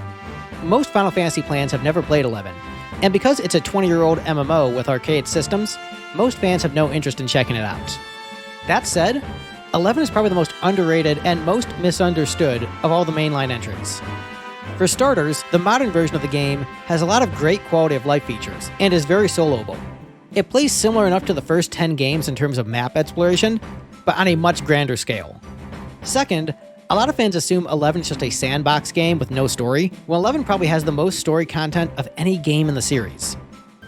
Most Final Fantasy fans have never played 11, and because it's a 20-year-old MMO with arcade systems, most fans have no interest in checking it out. That said, 11 is probably the most underrated and most misunderstood of all the mainline entries. For starters, the modern version of the game has a lot of great quality of life features, and is very soloable. It plays similar enough to the first 10 games in terms of map exploration, but on a much grander scale. Second, a lot of fans assume 11 is just a sandbox game with no story, while 11 probably has the most story content of any game in the series.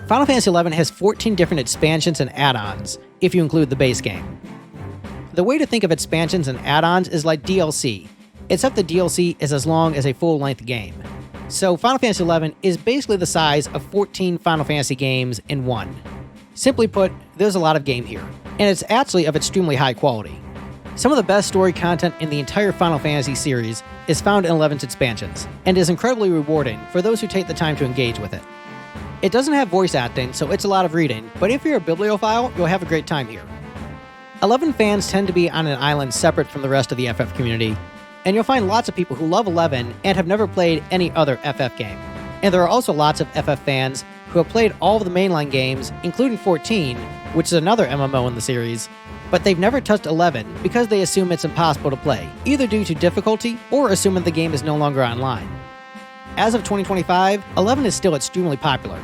Final Fantasy XI has 14 different expansions and add-ons, if you include the base game. The way to think of expansions and add-ons is like DLC, except the DLC is as long as a full-length game. So Final Fantasy XI is basically the size of 14 Final Fantasy games in one. Simply put, there's a lot of game here, and it's actually of extremely high quality. Some of the best story content in the entire Final Fantasy series is found in 11's expansions, and is incredibly rewarding for those who take the time to engage with it. It doesn't have voice acting, so it's a lot of reading, but if you're a bibliophile, you'll have a great time here. 11 fans tend to be on an island separate from the rest of the FF community, and you'll find lots of people who love 11 and have never played any other FF game. And there are also lots of FF fans who have played all of the mainline games, including 14, which is another MMO in the series, but they've never touched 11 because they assume it's impossible to play, either due to difficulty or assuming the game is no longer online. As of 2025, 11 is still extremely popular,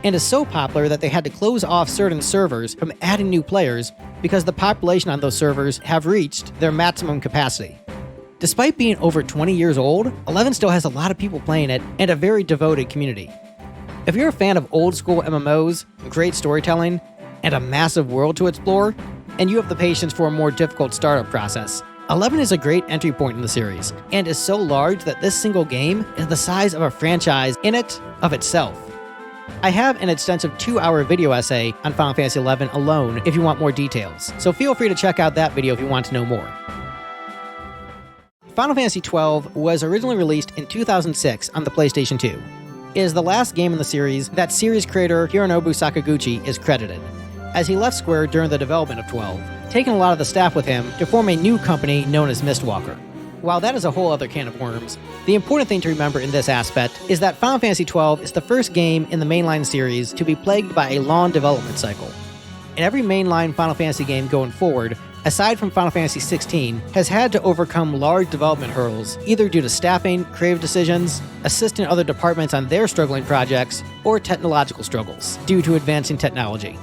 and is so popular that they had to close off certain servers from adding new players because the population on those servers have reached their maximum capacity. Despite being over 20 years old, 11 still has a lot of people playing it and a very devoted community. If you're a fan of old school MMOs, great storytelling, and a massive world to explore, and you have the patience for a more difficult startup process, 11 is a great entry point in the series, and is so large that this single game is the size of a franchise in it of itself. I have an extensive 2-hour video essay on Final Fantasy XI alone if you want more details, so feel free to check out that video if you want to know more. Final Fantasy XII was originally released in 2006 on the PlayStation 2. It is the last game in the series that series creator Hironobu Sakaguchi is credited, as he left Square during the development of 12, taking a lot of the staff with him to form a new company known as Mistwalker. While that is a whole other can of worms, the important thing to remember in this aspect is that Final Fantasy XII is the first game in the mainline series to be plagued by a long development cycle. And every mainline Final Fantasy game going forward, aside from Final Fantasy XVI, has had to overcome large development hurdles, either due to staffing, creative decisions, assisting other departments on their struggling projects, or technological struggles, due to advancing technology.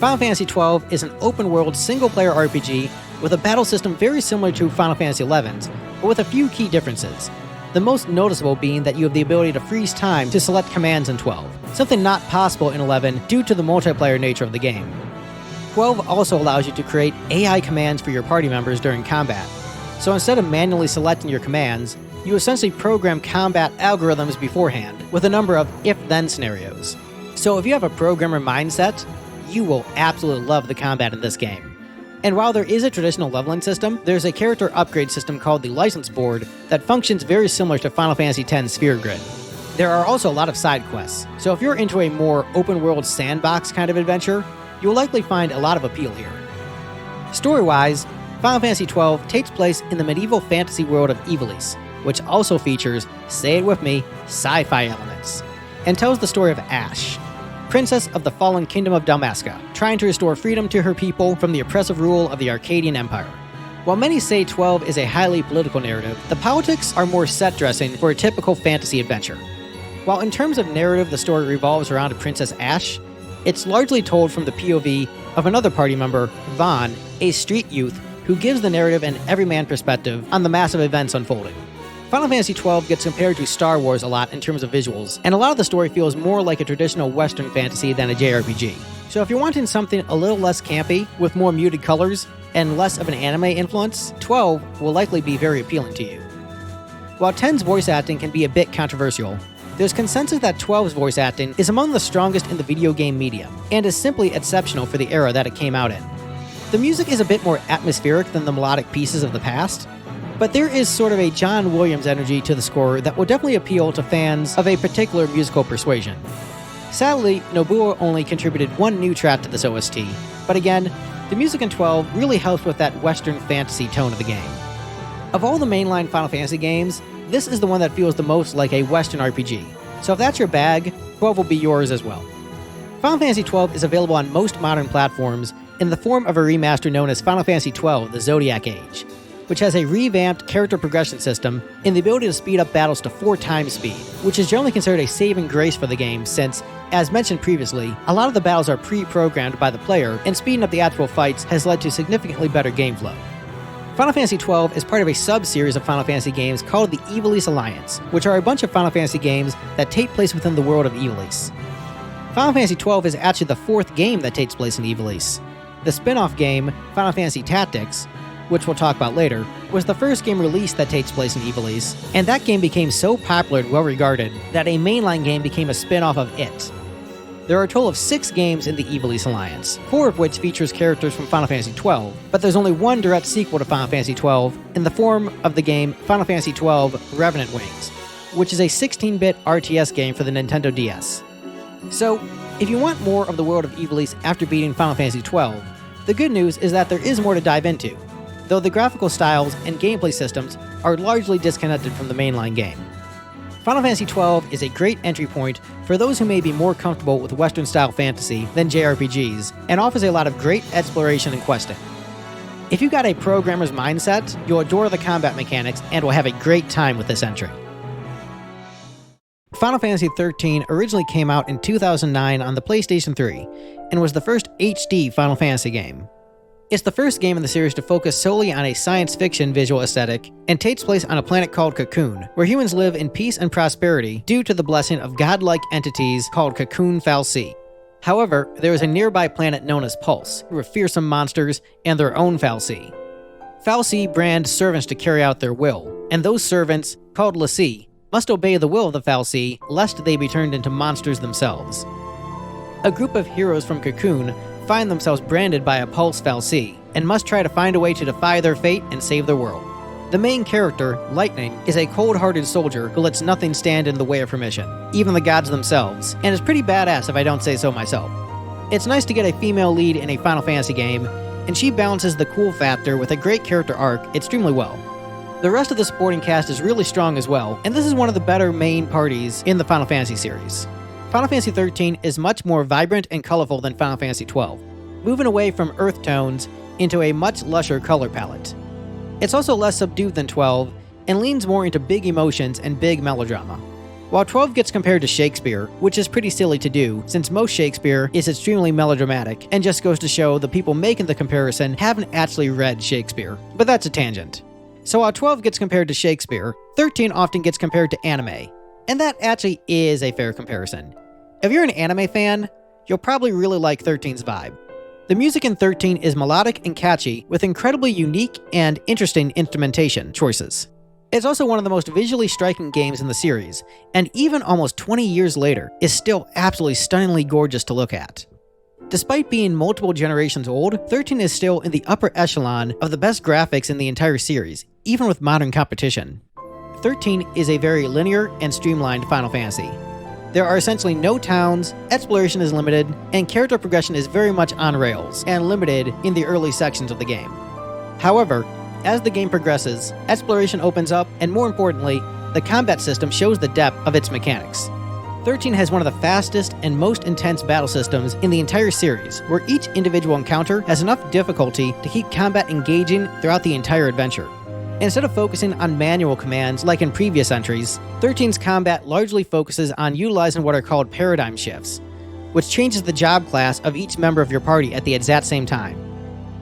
Final Fantasy XII is an open-world single-player RPG with a battle system very similar to Final Fantasy XI's, but with a few key differences. The most noticeable being that you have the ability to freeze time to select commands in 12, something not possible in 11 due to the multiplayer nature of the game. 12 also allows you to create AI commands for your party members during combat. So instead of manually selecting your commands, you essentially program combat algorithms beforehand with a number of if-then scenarios. So if you have a programmer mindset, you will absolutely love the combat in this game. And while there is a traditional leveling system, there's a character upgrade system called the License Board that functions very similar to Final Fantasy X Sphere Grid. There are also a lot of side quests, so if you're into a more open-world sandbox kind of adventure, you'll likely find a lot of appeal here. Story-wise, Final Fantasy XII takes place in the medieval fantasy world of Ivalice, which also features, say it with me, sci-fi elements, and tells the story of Ashe, princess of the fallen kingdom of Dalmasca, trying to restore freedom to her people from the oppressive rule of the Arcadian Empire. While many say 12 is a highly political narrative, the politics are more set-dressing for a typical fantasy adventure. While in terms of narrative the story revolves around Princess Ashe, it's largely told from the POV of another party member, Vaughn, a street youth who gives the narrative an everyman perspective on the massive events unfolding. Final Fantasy XII gets compared to Star Wars a lot in terms of visuals, and a lot of the story feels more like a traditional Western fantasy than a JRPG. So if you're wanting something a little less campy, with more muted colors, and less of an anime influence, 12 will likely be very appealing to you. While 10's voice acting can be a bit controversial, there's consensus that 12's voice acting is among the strongest in the video game medium, and is simply exceptional for the era that it came out in. The music is a bit more atmospheric than the melodic pieces of the past, but there is sort of a John Williams energy to the score that will definitely appeal to fans of a particular musical persuasion. Sadly, Nobuo only contributed one new track to this OST, but again, the music in 12 really helps with that Western fantasy tone of the game. Of all the mainline Final Fantasy games, this is the one that feels the most like a Western RPG, so if that's your bag, 12 will be yours as well. Final Fantasy XII is available on most modern platforms in the form of a remaster known as Final Fantasy XII: The Zodiac Age, which has a revamped character progression system and the ability to speed up battles to 4 times speed, which is generally considered a saving grace for the game since, as mentioned previously, a lot of the battles are pre-programmed by the player, and speeding up the actual fights has led to significantly better game flow. Final Fantasy XII is part of a sub-series of Final Fantasy games called the Ivalice Alliance, which are a bunch of Final Fantasy games that take place within the world of Ivalice. Final Fantasy XII is actually the 4th game that takes place in Ivalice. The spin-off game, Final Fantasy Tactics, which we'll talk about later, was the first game released that takes place in Ivalice, and that game became so popular and well-regarded that a mainline game became a spin-off of it. There are a total of 6 games in the Ivalice Alliance, 4 of which features characters from Final Fantasy XII, but there's only one direct sequel to Final Fantasy XII in the form of the game Final Fantasy XII Revenant Wings, which is a 16-bit RTS game for the Nintendo DS. So, if you want more of the world of Ivalice after beating Final Fantasy XII, the good news is that there is more to dive into, though the graphical styles and gameplay systems are largely disconnected from the mainline game. Final Fantasy XII is a great entry point for those who may be more comfortable with Western-style fantasy than JRPGs, and offers a lot of great exploration and questing. If you got a programmer's mindset, you'll adore the combat mechanics and will have a great time with this entry. Final Fantasy XIII originally came out in 2009 on the PlayStation 3, and was the first HD Final Fantasy game. It's the first game in the series to focus solely on a science fiction visual aesthetic, and takes place on a planet called Cocoon, where humans live in peace and prosperity due to the blessing of godlike entities called Cocoon fal'Cie. However, there is a nearby planet known as Pulse, with fearsome monsters and their own fal'Cie. fal'Cie brand servants to carry out their will, and those servants, called l'Cie, must obey the will of the fal'Cie, lest they be turned into monsters themselves. A group of heroes from Cocoon find themselves branded by a pulse fal'Cie, and must try to find a way to defy their fate and save their world. The main character, Lightning, is a cold-hearted soldier who lets nothing stand in the way of her mission, even the gods themselves, and is pretty badass if I don't say so myself. It's nice to get a female lead in a Final Fantasy game, and she balances the cool factor with a great character arc extremely well. The rest of the supporting cast is really strong as well, and this is one of the better main parties in the Final Fantasy series. Final Fantasy XIII is much more vibrant and colorful than Final Fantasy XII, moving away from earth tones into a much lusher color palette. It's also less subdued than XII, and leans more into big emotions and big melodrama. While XII gets compared to Shakespeare, which is pretty silly to do, since most Shakespeare is extremely melodramatic, and just goes to show the people making the comparison haven't actually read Shakespeare. But that's a tangent. So while XII gets compared to Shakespeare, XIII often gets compared to anime. And that actually is a fair comparison. If you're an anime fan, you'll probably really like XIII's vibe. The music in XIII is melodic and catchy, with incredibly unique and interesting instrumentation choices. It's also one of the most visually striking games in the series, and even almost 20 years later, is still absolutely stunningly gorgeous to look at. Despite being multiple generations old, XIII is still in the upper echelon of the best graphics in the entire series, even with modern competition. XIII is a very linear and streamlined Final Fantasy. There are essentially no towns, exploration is limited, and character progression is very much on rails, and limited in the early sections of the game. However, as the game progresses, exploration opens up, and more importantly, the combat system shows the depth of its mechanics. XIII has one of the fastest and most intense battle systems in the entire series, where each individual encounter has enough difficulty to keep combat engaging throughout the entire adventure. Instead of focusing on manual commands like in previous entries, XIII's combat largely focuses on utilizing what are called paradigm shifts, which changes the job class of each member of your party at the exact same time.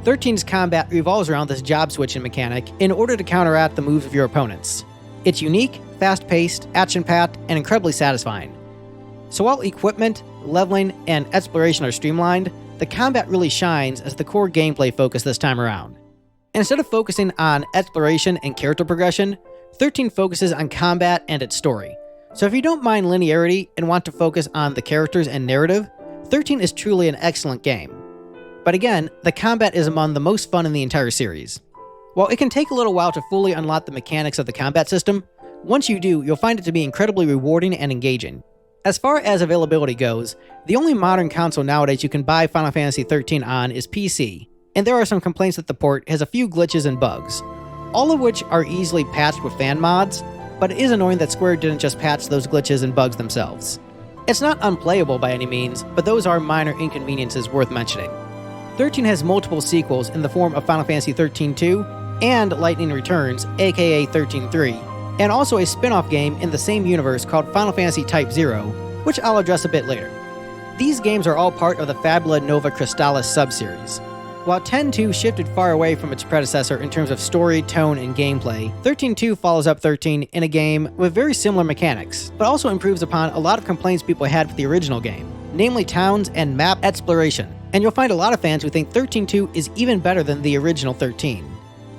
XIII's combat revolves around this job switching mechanic in order to counteract the moves of your opponents. It's unique, fast-paced, action-packed, and incredibly satisfying. So while equipment, leveling, and exploration are streamlined, the combat really shines as the core gameplay focus this time around. Instead of focusing on exploration and character progression, XIII focuses on combat and its story. So if you don't mind linearity and want to focus on the characters and narrative, XIII is truly an excellent game. But again, the combat is among the most fun in the entire series. While it can take a little while to fully unlock the mechanics of the combat system, once you do, you'll find it to be incredibly rewarding and engaging. As far as availability goes, the only modern console nowadays you can buy Final Fantasy XIII on is PC, and there are some complaints that the port has a few glitches and bugs, all of which are easily patched with fan mods, but it is annoying that Square didn't just patch those glitches and bugs themselves. It's not unplayable by any means, but those are minor inconveniences worth mentioning. XIII has multiple sequels in the form of Final Fantasy XIII-2 and Lightning Returns, aka XIII-3, and also a spin-off game in the same universe called Final Fantasy Type 0, which I'll address a bit later. These games are all part of the Fabula Nova Crystallis subseries. While 10-2 shifted far away from its predecessor in terms of story, tone, and gameplay, 13-2 follows up 13 in a game with very similar mechanics, but also improves upon a lot of complaints people had with the original game, namely towns and map exploration, and you'll find a lot of fans who think 13-2 is even better than the original 13.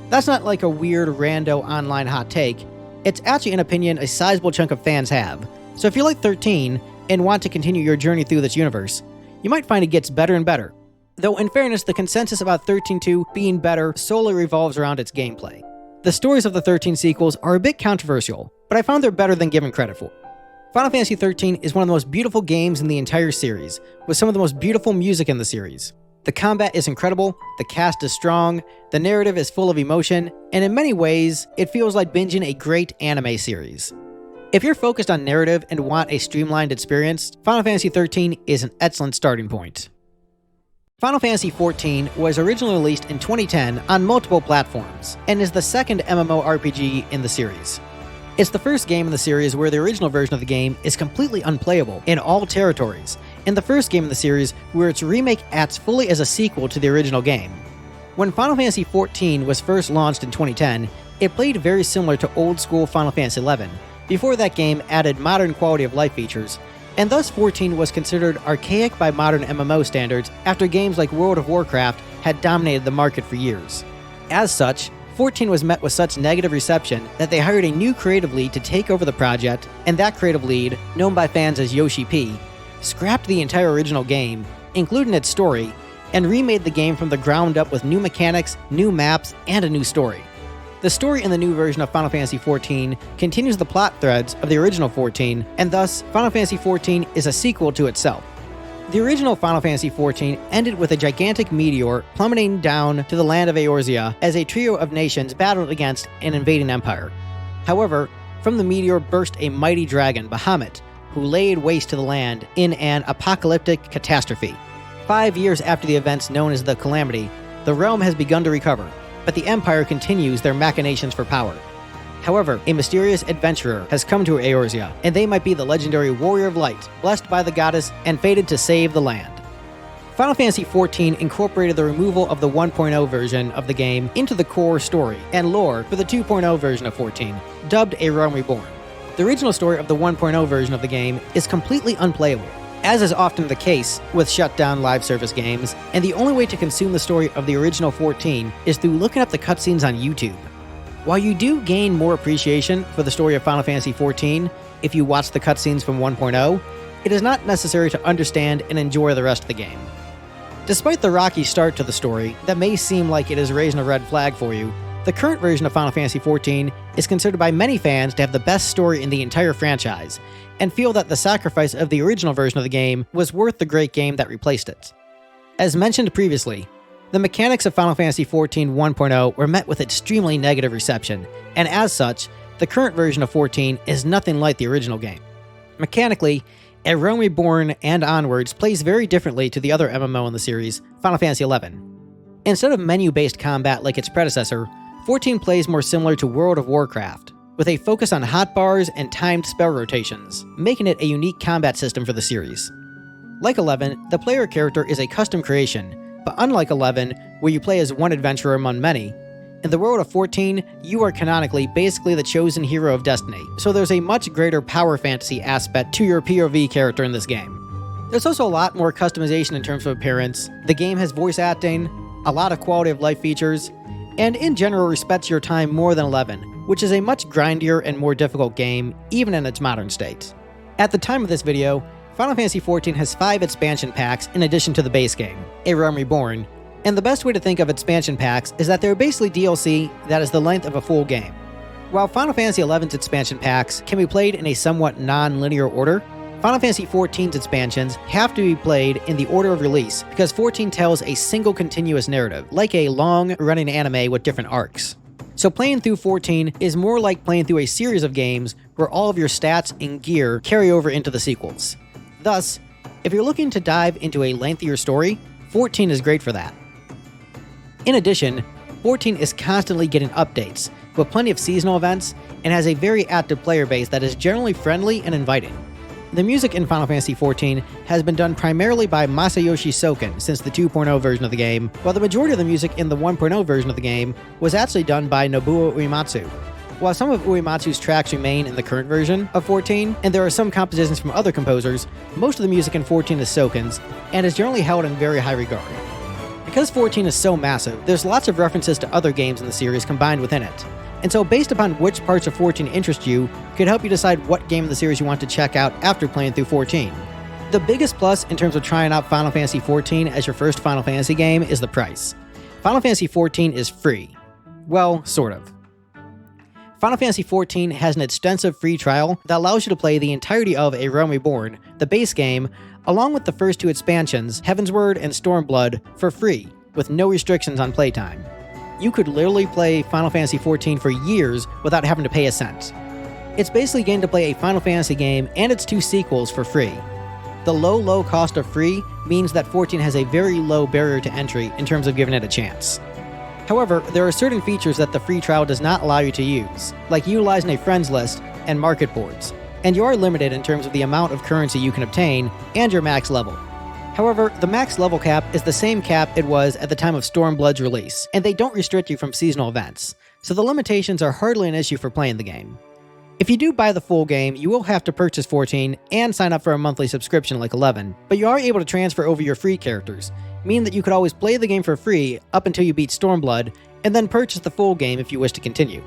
That's not like a weird rando online hot take, it's actually an opinion a sizable chunk of fans have, so if you like 13 and want to continue your journey through this universe, you might find it gets better and better. Though in fairness, the consensus about 13-2 being better solely revolves around its gameplay. The stories of the 13 sequels are a bit controversial, but I found they're better than given credit for. Final Fantasy XIII is one of the most beautiful games in the entire series, with some of the most beautiful music in the series. The combat is incredible, the cast is strong, the narrative is full of emotion, and in many ways, it feels like binging a great anime series. If you're focused on narrative and want a streamlined experience, Final Fantasy XIII is an excellent starting point. Final Fantasy XIV was originally released in 2010 on multiple platforms, and is the second MMORPG in the series. It's the first game in the series where the original version of the game is completely unplayable in all territories, and the first game in the series where its remake acts fully as a sequel to the original game. When Final Fantasy XIV was first launched in 2010, it played very similar to old-school Final Fantasy XI, before that game added modern quality of life features, and thus 14 was considered archaic by modern MMO standards after games like World of Warcraft had dominated the market for years. As such, XIV was met with such negative reception that they hired a new creative lead to take over the project, and that creative lead, known by fans as Yoshi P, scrapped the entire original game, including its story, and remade the game from the ground up with new mechanics, new maps, and a new story. The story in the new version of Final Fantasy XIV continues the plot threads of the original 14, and thus, Final Fantasy XIV is a sequel to itself. The original Final Fantasy XIV ended with a gigantic meteor plummeting down to the land of Eorzea as a trio of nations battled against an invading empire. However, from the meteor burst a mighty dragon, Bahamut, who laid waste to the land in an apocalyptic catastrophe. 5 years after the events known as the Calamity, the realm has begun to recover, but the Empire continues their machinations for power. However, a mysterious adventurer has come to Eorzea, and they might be the legendary Warrior of Light, blessed by the goddess and fated to save the land. Final Fantasy XIV incorporated the removal of the 1.0 version of the game into the core story and lore for the 2.0 version of 14, dubbed A Realm Reborn. The original story of the 1.0 version of the game is completely unplayable, as is often the case with shut-down live service games, and the only way to consume the story of the original 14 is through looking up the cutscenes on YouTube. While you do gain more appreciation for the story of Final Fantasy XIV if you watch the cutscenes from 1.0, it is not necessary to understand and enjoy the rest of the game. Despite the rocky start to the story that may seem like it is raising a red flag for you, the current version of Final Fantasy XIV is considered by many fans to have the best story in the entire franchise, and feel that the sacrifice of the original version of the game was worth the great game that replaced it. As mentioned previously, the mechanics of Final Fantasy XIV 1.0 were met with extremely negative reception, and as such, the current version of 14 is nothing like the original game. Mechanically, A Realm Reborn and onwards plays very differently to the other MMO in the series, Final Fantasy XI. Instead of menu-based combat like its predecessor, 14 plays more similar to World of Warcraft, with a focus on hotbars and timed spell rotations, making it a unique combat system for the series. Like 11, the player character is a custom creation, but unlike 11, where you play as one adventurer among many, in the world of 14, you are canonically basically the chosen hero of destiny, so there's a much greater power fantasy aspect to your POV character in this game. There's also a lot more customization in terms of appearance, the game has voice acting, a lot of quality of life features, and in general respects your time more than 11, which is a much grindier and more difficult game, even in its modern state. At the time of this video, Final Fantasy XIV has 5 expansion packs in addition to the base game, A Realm Reborn, and the best way to think of expansion packs is that they're basically DLC that is the length of a full game. While Final Fantasy XI's expansion packs can be played in a somewhat non-linear order, Final Fantasy XIV's expansions have to be played in the order of release because 14 tells a single continuous narrative, like a long-running anime with different arcs. So playing through 14 is more like playing through a series of games where all of your stats and gear carry over into the sequels. Thus, if you're looking to dive into a lengthier story, 14 is great for that. In addition, 14 is constantly getting updates, with plenty of seasonal events, and has a very active player base that is generally friendly and inviting. The music in Final Fantasy XIV has been done primarily by Masayoshi Soken since the 2.0 version of the game, while the majority of the music in the 1.0 version of the game was actually done by Nobuo Uematsu. While some of Uematsu's tracks remain in the current version of 14, and there are some compositions from other composers, most of the music in 14 is Soken's, and is generally held in very high regard. Because 14 is so massive, there's lots of references to other games in the series combined within it, and so based upon which parts of 14 interest you, could help you decide what game in the series you want to check out after playing through 14. The biggest plus in terms of trying out Final Fantasy XIV as your first Final Fantasy game is the price. Final Fantasy XIV is free. Well, sort of. Final Fantasy XIV has an extensive free trial that allows you to play the entirety of A Realm Reborn, the base game, along with the first 2 expansions, Heavensward and Stormblood, for free, with no restrictions on playtime. You could literally play Final Fantasy XIV for years without having to pay a cent. It's basically getting to play a Final Fantasy game and its 2 sequels for free. The low cost of free means that 14 has a very low barrier to entry in terms of giving it a chance. However, there are certain features that the free trial does not allow you to use, like utilizing a friends list and market boards, and you are limited in terms of the amount of currency you can obtain and your max level. However, the max level cap is the same cap it was at the time of Stormblood's release, and they don't restrict you from seasonal events, so the limitations are hardly an issue for playing the game. If you do buy the full game, you will have to purchase 14 and sign up for a monthly subscription like 11, but you are able to transfer over your free characters, meaning that you could always play the game for free up until you beat Stormblood, and then purchase the full game if you wish to continue.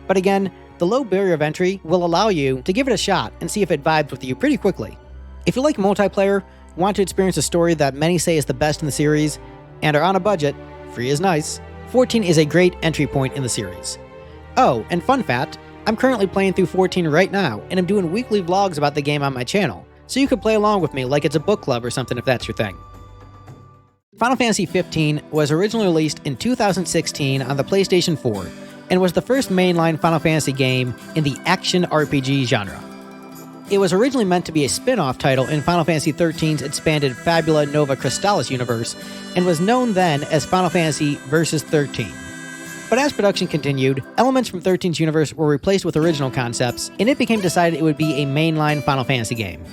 But again, the low barrier of entry will allow you to give it a shot and see if it vibes with you pretty quickly. If you like multiplayer, want to experience a story that many say is the best in the series, and are on a budget, free is nice, 14 is a great entry point in the series. Oh, and fun fact, I'm currently playing through 14 right now, and I'm doing weekly vlogs about the game on my channel, so you could play along with me like it's a book club or something if that's your thing. Final Fantasy XV was originally released in 2016 on the PlayStation 4, and was the first mainline Final Fantasy game in the action RPG genre. It was originally meant to be a spin-off title in Final Fantasy XIII's expanded Fabula Nova Crystallis universe, and was known then as Final Fantasy Versus 13. But as production continued, elements from 13's universe were replaced with original concepts, and it became decided it would be a mainline Final Fantasy game.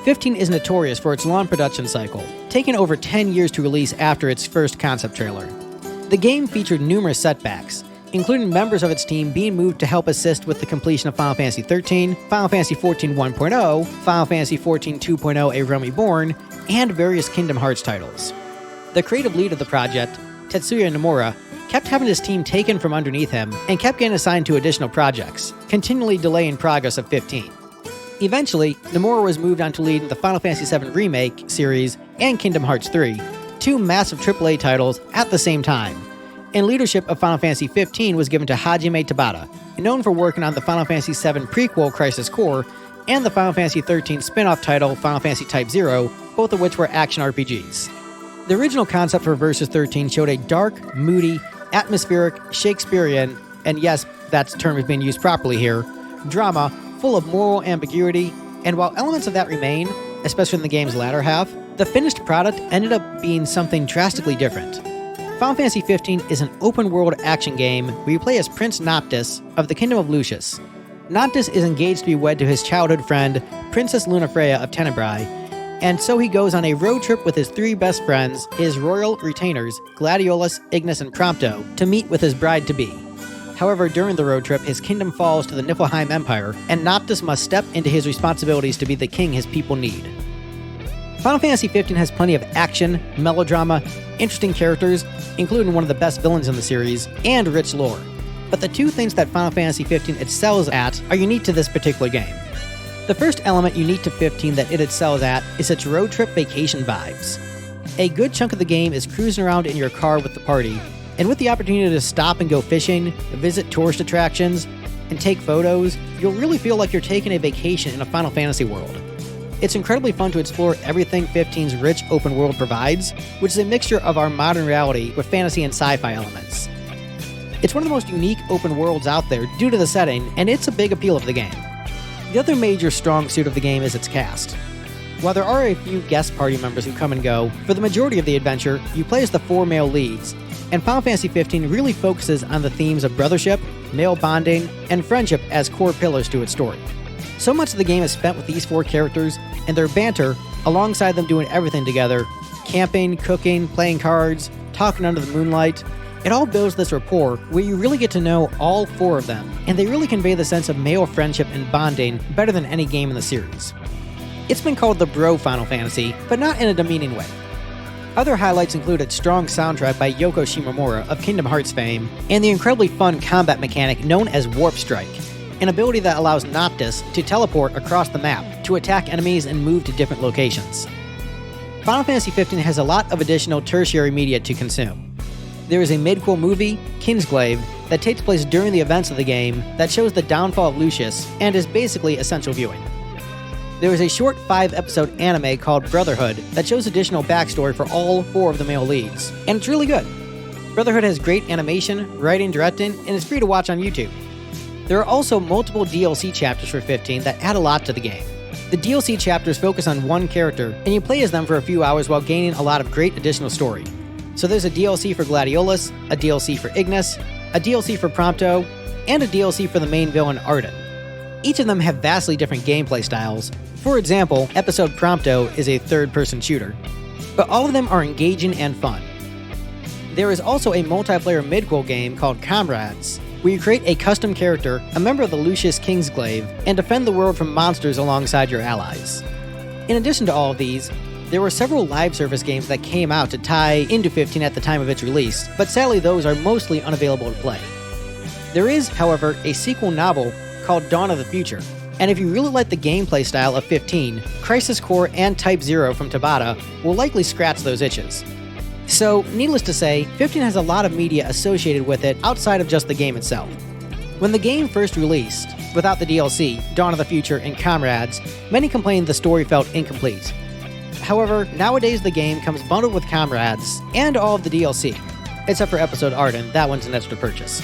15 is notorious for its long production cycle, taking over 10 years to release after its first concept trailer. The game featured numerous setbacks, including members of its team being moved to help assist with the completion of Final Fantasy XIII, Final Fantasy XIV 1.0, Final Fantasy XIV 2.0 A Realm Reborn, and various Kingdom Hearts titles. The creative lead of the project, Tetsuya Nomura, kept having his team taken from underneath him and kept getting assigned to additional projects, continually delaying progress of 15. Eventually, Nomura was moved on to lead the Final Fantasy VII Remake series and Kingdom Hearts 3, two massive AAA titles at the same time, and leadership of Final Fantasy XV was given to Hajime Tabata, known for working on the Final Fantasy VII prequel Crisis Core and the Final Fantasy XIII spin-off title Final Fantasy Type 0, both of which were action RPGs. The original concept for Versus 13 showed a dark, moody, atmospheric, Shakespearean, and yes, that term is being used properly here, drama full of moral ambiguity, and while elements of that remain, especially in the game's latter half, the finished product ended up being something drastically different. Final Fantasy XV is an open-world action game where you play as Prince Noctis of the Kingdom of Lucius. Noctis is engaged to be wed to his childhood friend, Princess Lunafreya of Tenebrae, and so he goes on a road trip with his three best friends, his royal retainers, Gladiolus, Ignis, and Prompto, to meet with his bride-to-be. However, during the road trip, his kingdom falls to the Niflheim Empire, and Noctis must step into his responsibilities to be the king his people need. Final Fantasy XV has plenty of action, melodrama, interesting characters, including one of the best villains in the series, and rich lore. But the two things that Final Fantasy XV excels at are unique to this particular game. The first element unique to 15 that it excels at is its road trip vacation vibes. A good chunk of the game is cruising around in your car with the party, and with the opportunity to stop and go fishing, visit tourist attractions, and take photos, you'll really feel like you're taking a vacation in a Final Fantasy world. It's incredibly fun to explore everything 15's rich open world provides, which is a mixture of our modern reality with fantasy and sci-fi elements. It's one of the most unique open worlds out there due to the setting, and it's a big appeal of the game. The other major strong suit of the game is its cast. While there are a few guest party members who come and go, for the majority of the adventure, you play as the four male leads, and Final Fantasy XV really focuses on the themes of brothership, male bonding, and friendship as core pillars to its story. So much of the game is spent with these four characters and their banter alongside them doing everything together, camping, cooking, playing cards, talking under the moonlight. It all builds this rapport where you really get to know all four of them, and they really convey the sense of male friendship and bonding better than any game in the series. It's been called the Bro Final Fantasy, but not in a demeaning way. Other highlights include its strong soundtrack by Yoko Shimomura of Kingdom Hearts fame, and the incredibly fun combat mechanic known as Warp Strike, an ability that allows Noctis to teleport across the map to attack enemies and move to different locations. Final Fantasy XV has a lot of additional tertiary media to consume. There is a midquel movie, Kingsglaive, that takes place during the events of the game that shows the downfall of Lucius and is basically essential viewing. There is a short 5-episode anime called Brotherhood that shows additional backstory for all four of the male leads, and it's really good. Brotherhood has great animation, writing, directing, and is free to watch on YouTube. There are also multiple DLC chapters for 15 that add a lot to the game. The DLC chapters focus on one character, and you play as them for a few hours while gaining a lot of great additional story. So there's a DLC for Gladiolus, a DLC for Ignis, a DLC for Prompto, and a DLC for the main villain Arden. Each of them have vastly different gameplay styles. For example, episode Prompto is a third-person shooter, but all of them are engaging and fun. There is also a multiplayer midquel game called Comrades, where you create a custom character, a member of the Lucius Kingsglaive, and defend the world from monsters alongside your allies. In addition to all of these, There were several live service games that came out to tie into 15 at the time of its release, but sadly those are mostly unavailable to play. There is, however, a sequel novel called Dawn of the Future, and if you really like the gameplay style of 15, Crisis Core and Type 0 from Tabata will likely scratch those itches. So, needless to say, 15 has a lot of media associated with it outside of just the game itself. When the game first released, without the DLC, Dawn of the Future, and Comrades, many complained the story felt incomplete. However, nowadays the game comes bundled with Comrades and all of the DLC, except for Episode Arden, that one's an extra purchase.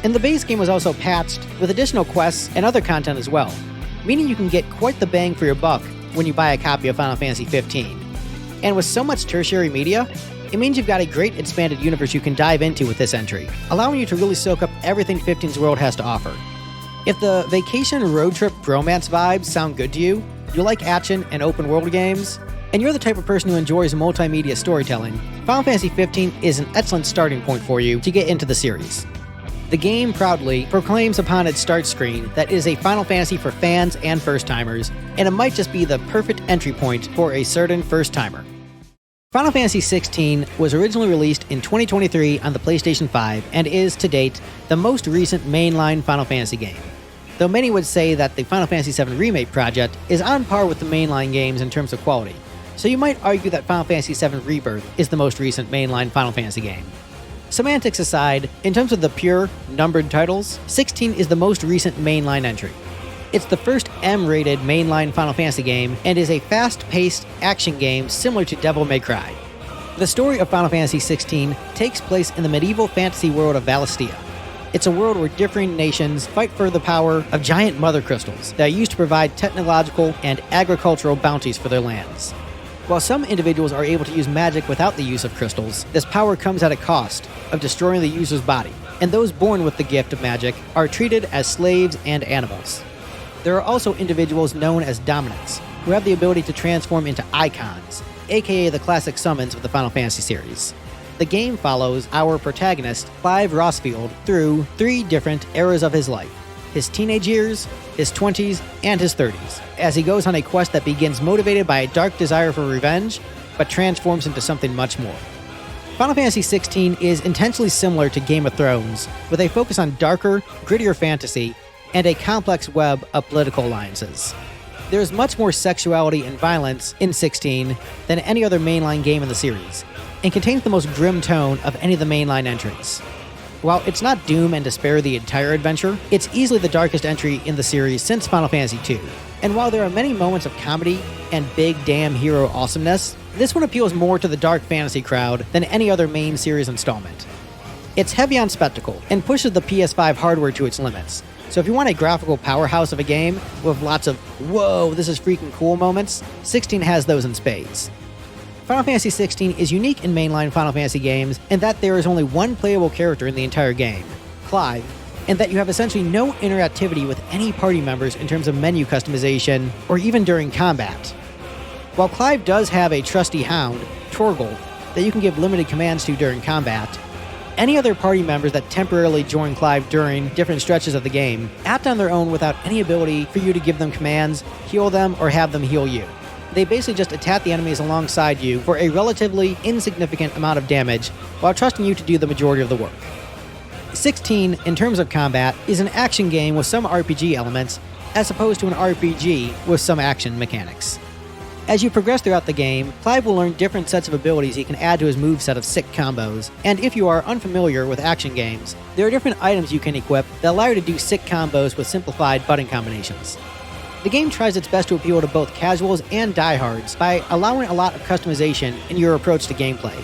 And the base game was also patched with additional quests and other content as well, meaning you can get quite the bang for your buck when you buy a copy of Final Fantasy XV. And with so much tertiary media, it means you've got a great expanded universe you can dive into with this entry, allowing you to really soak up everything 15's world has to offer. If the vacation road trip bromance vibes sound good to you, you like action and open world games, and you're the type of person who enjoys multimedia storytelling, Final Fantasy XV is an excellent starting point for you to get into the series. The game proudly proclaims upon its start screen that it is a Final Fantasy for fans and first-timers, and it might just be the perfect entry point for a certain first-timer. Final Fantasy XVI was originally released in 2023 on the PlayStation 5 and is, to date, the most recent mainline Final Fantasy game. Though many would say that the Final Fantasy VII Remake project is on par with the mainline games in terms of quality, so you might argue that Final Fantasy VII Rebirth is the most recent mainline Final Fantasy game. Semantics aside, in terms of the pure, numbered titles, 16 is the most recent mainline entry. It's the first M-rated mainline Final Fantasy game and is a fast-paced action game similar to Devil May Cry. The story of Final Fantasy XVI takes place in the medieval fantasy world of Valistia. It's a world where differing nations fight for the power of giant mother crystals that are used to provide technological and agricultural bounties for their lands. While some individuals are able to use magic without the use of crystals, this power comes at a cost of destroying the user's body, and those born with the gift of magic are treated as slaves and animals. There are also individuals known as Dominants, who have the ability to transform into icons, aka the classic summons of the Final Fantasy series. The game follows our protagonist, Clive Rossfield, through 3 different eras of his life: his teenage years, his 20s, and his 30s, as he goes on a quest that begins motivated by a dark desire for revenge, but transforms into something much more. Final Fantasy XVI is intentionally similar to Game of Thrones, with a focus on darker, grittier fantasy, and a complex web of political alliances. There is much more sexuality and violence in 16 than any other mainline game in the series, and contains the most grim tone of any of the mainline entries. While it's not doom and despair the entire adventure, it's easily the darkest entry in the series since Final Fantasy II. And while there are many moments of comedy and big damn hero awesomeness, this one appeals more to the dark fantasy crowd than any other main series installment. It's heavy on spectacle and pushes the PS5 hardware to its limits. So if you want a graphical powerhouse of a game with lots of "whoa, this is freaking cool" moments, 16 has those in spades. Final Fantasy XVI is unique in mainline Final Fantasy games in that there is only one playable character in the entire game, Clive, and that you have essentially no interactivity with any party members in terms of menu customization or even during combat. While Clive does have a trusty hound, Torgal, that you can give limited commands to during combat, any other party members that temporarily join Clive during different stretches of the game act on their own without any ability for you to give them commands, heal them, or have them heal you. They basically just attack the enemies alongside you for a relatively insignificant amount of damage while trusting you to do the majority of the work. 16, in terms of combat, is an action game with some RPG elements as opposed to an RPG with some action mechanics. As you progress throughout the game, Clive will learn different sets of abilities he can add to his moveset of sick combos, and if you are unfamiliar with action games, there are different items you can equip that allow you to do sick combos with simplified button combinations. The game tries its best to appeal to both casuals and diehards by allowing a lot of customization in your approach to gameplay,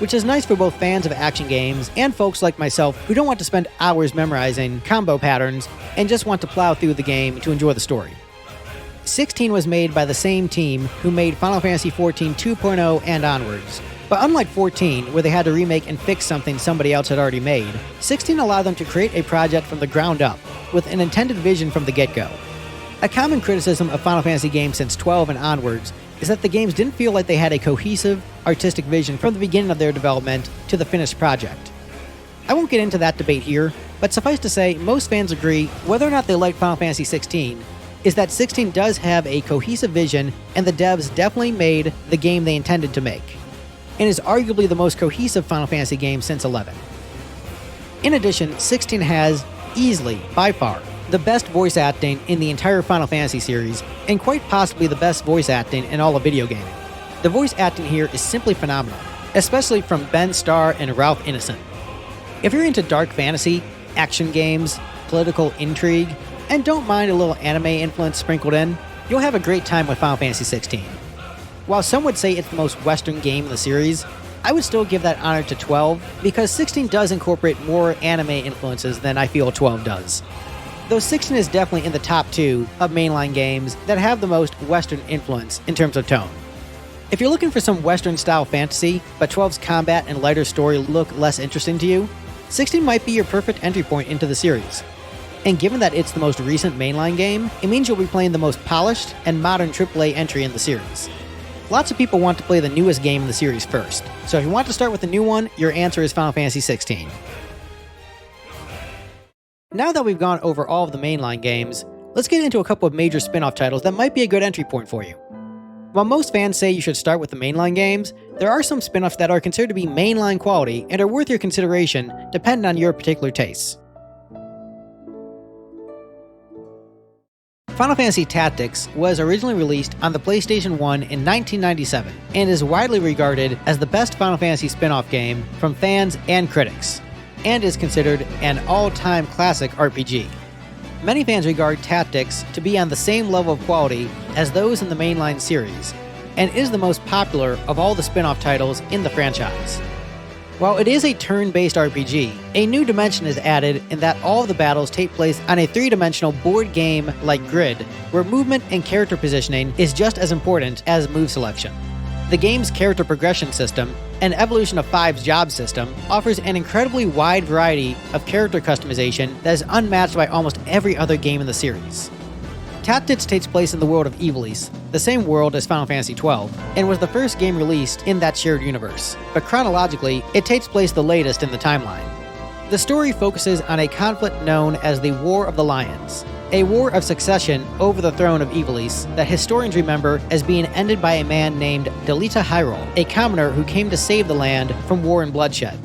which is nice for both fans of action games and folks like myself who don't want to spend hours memorizing combo patterns and just want to plow through the game to enjoy the story. 16 was made by the same team who made Final Fantasy XIV 2.0 and onwards. But unlike 14, where they had to remake and fix something somebody else had already made, 16 allowed them to create a project from the ground up, with an intended vision from the get-go. A common criticism of Final Fantasy games since 12 and onwards is that the games didn't feel like they had a cohesive, artistic vision from the beginning of their development to the finished project. I won't get into that debate here, but suffice to say, most fans agree, whether or not they like Final Fantasy XVI, is that 16 does have a cohesive vision, and the devs definitely made the game they intended to make, and is arguably the most cohesive Final Fantasy game since 11. In addition, 16 has, easily, by far, the best voice acting in the entire Final Fantasy series, and quite possibly the best voice acting in all of video gaming. The voice acting here is simply phenomenal, especially from Ben Starr and Ralph Ineson. If you're into dark fantasy, action games, political intrigue, and don't mind a little anime influence sprinkled in, you'll have a great time with Final Fantasy XVI. While some would say it's the most Western game in the series, I would still give that honor to 12 because 16 does incorporate more anime influences than I feel 12 does. Though 16 is definitely in the top 2 of mainline games that have the most Western influence in terms of tone. If you're looking for some Western-style fantasy, but 12's combat and lighter story look less interesting to you, 16 might be your perfect entry point into the series. And given that it's the most recent mainline game, it means you'll be playing the most polished and modern AAA entry in the series. Lots of people want to play the newest game in the series first, so if you want to start with the new one, your answer is Final Fantasy XVI. Now that we've gone over all of the mainline games, let's get into a couple of major spin-off titles that might be a good entry point for you. While most fans say you should start with the mainline games, there are some spin-offs that are considered to be mainline quality and are worth your consideration depending on your particular tastes. Final Fantasy Tactics was originally released on the PlayStation 1 in 1997 and is widely regarded as the best Final Fantasy spin-off game from fans and critics, and is considered an all-time classic RPG. Many fans regard Tactics to be on the same level of quality as those in the mainline series, and is the most popular of all the spin-off titles in the franchise. While it is a turn-based RPG, a new dimension is added in that all of the battles take place on a three-dimensional board game-like grid, where movement and character positioning is just as important as move selection. The game's character progression system, an evolution of 5's job system, offers an incredibly wide variety of character customization that is unmatched by almost every other game in the series. Tactics takes place in the world of Ivalice, the same world as Final Fantasy XII, and was the first game released in that shared universe, but chronologically, it takes place the latest in the timeline. The story focuses on a conflict known as the War of the Lions, a war of succession over the throne of Ivalice that historians remember as being ended by a man named Delita Hyrule, a commoner who came to save the land from war and bloodshed.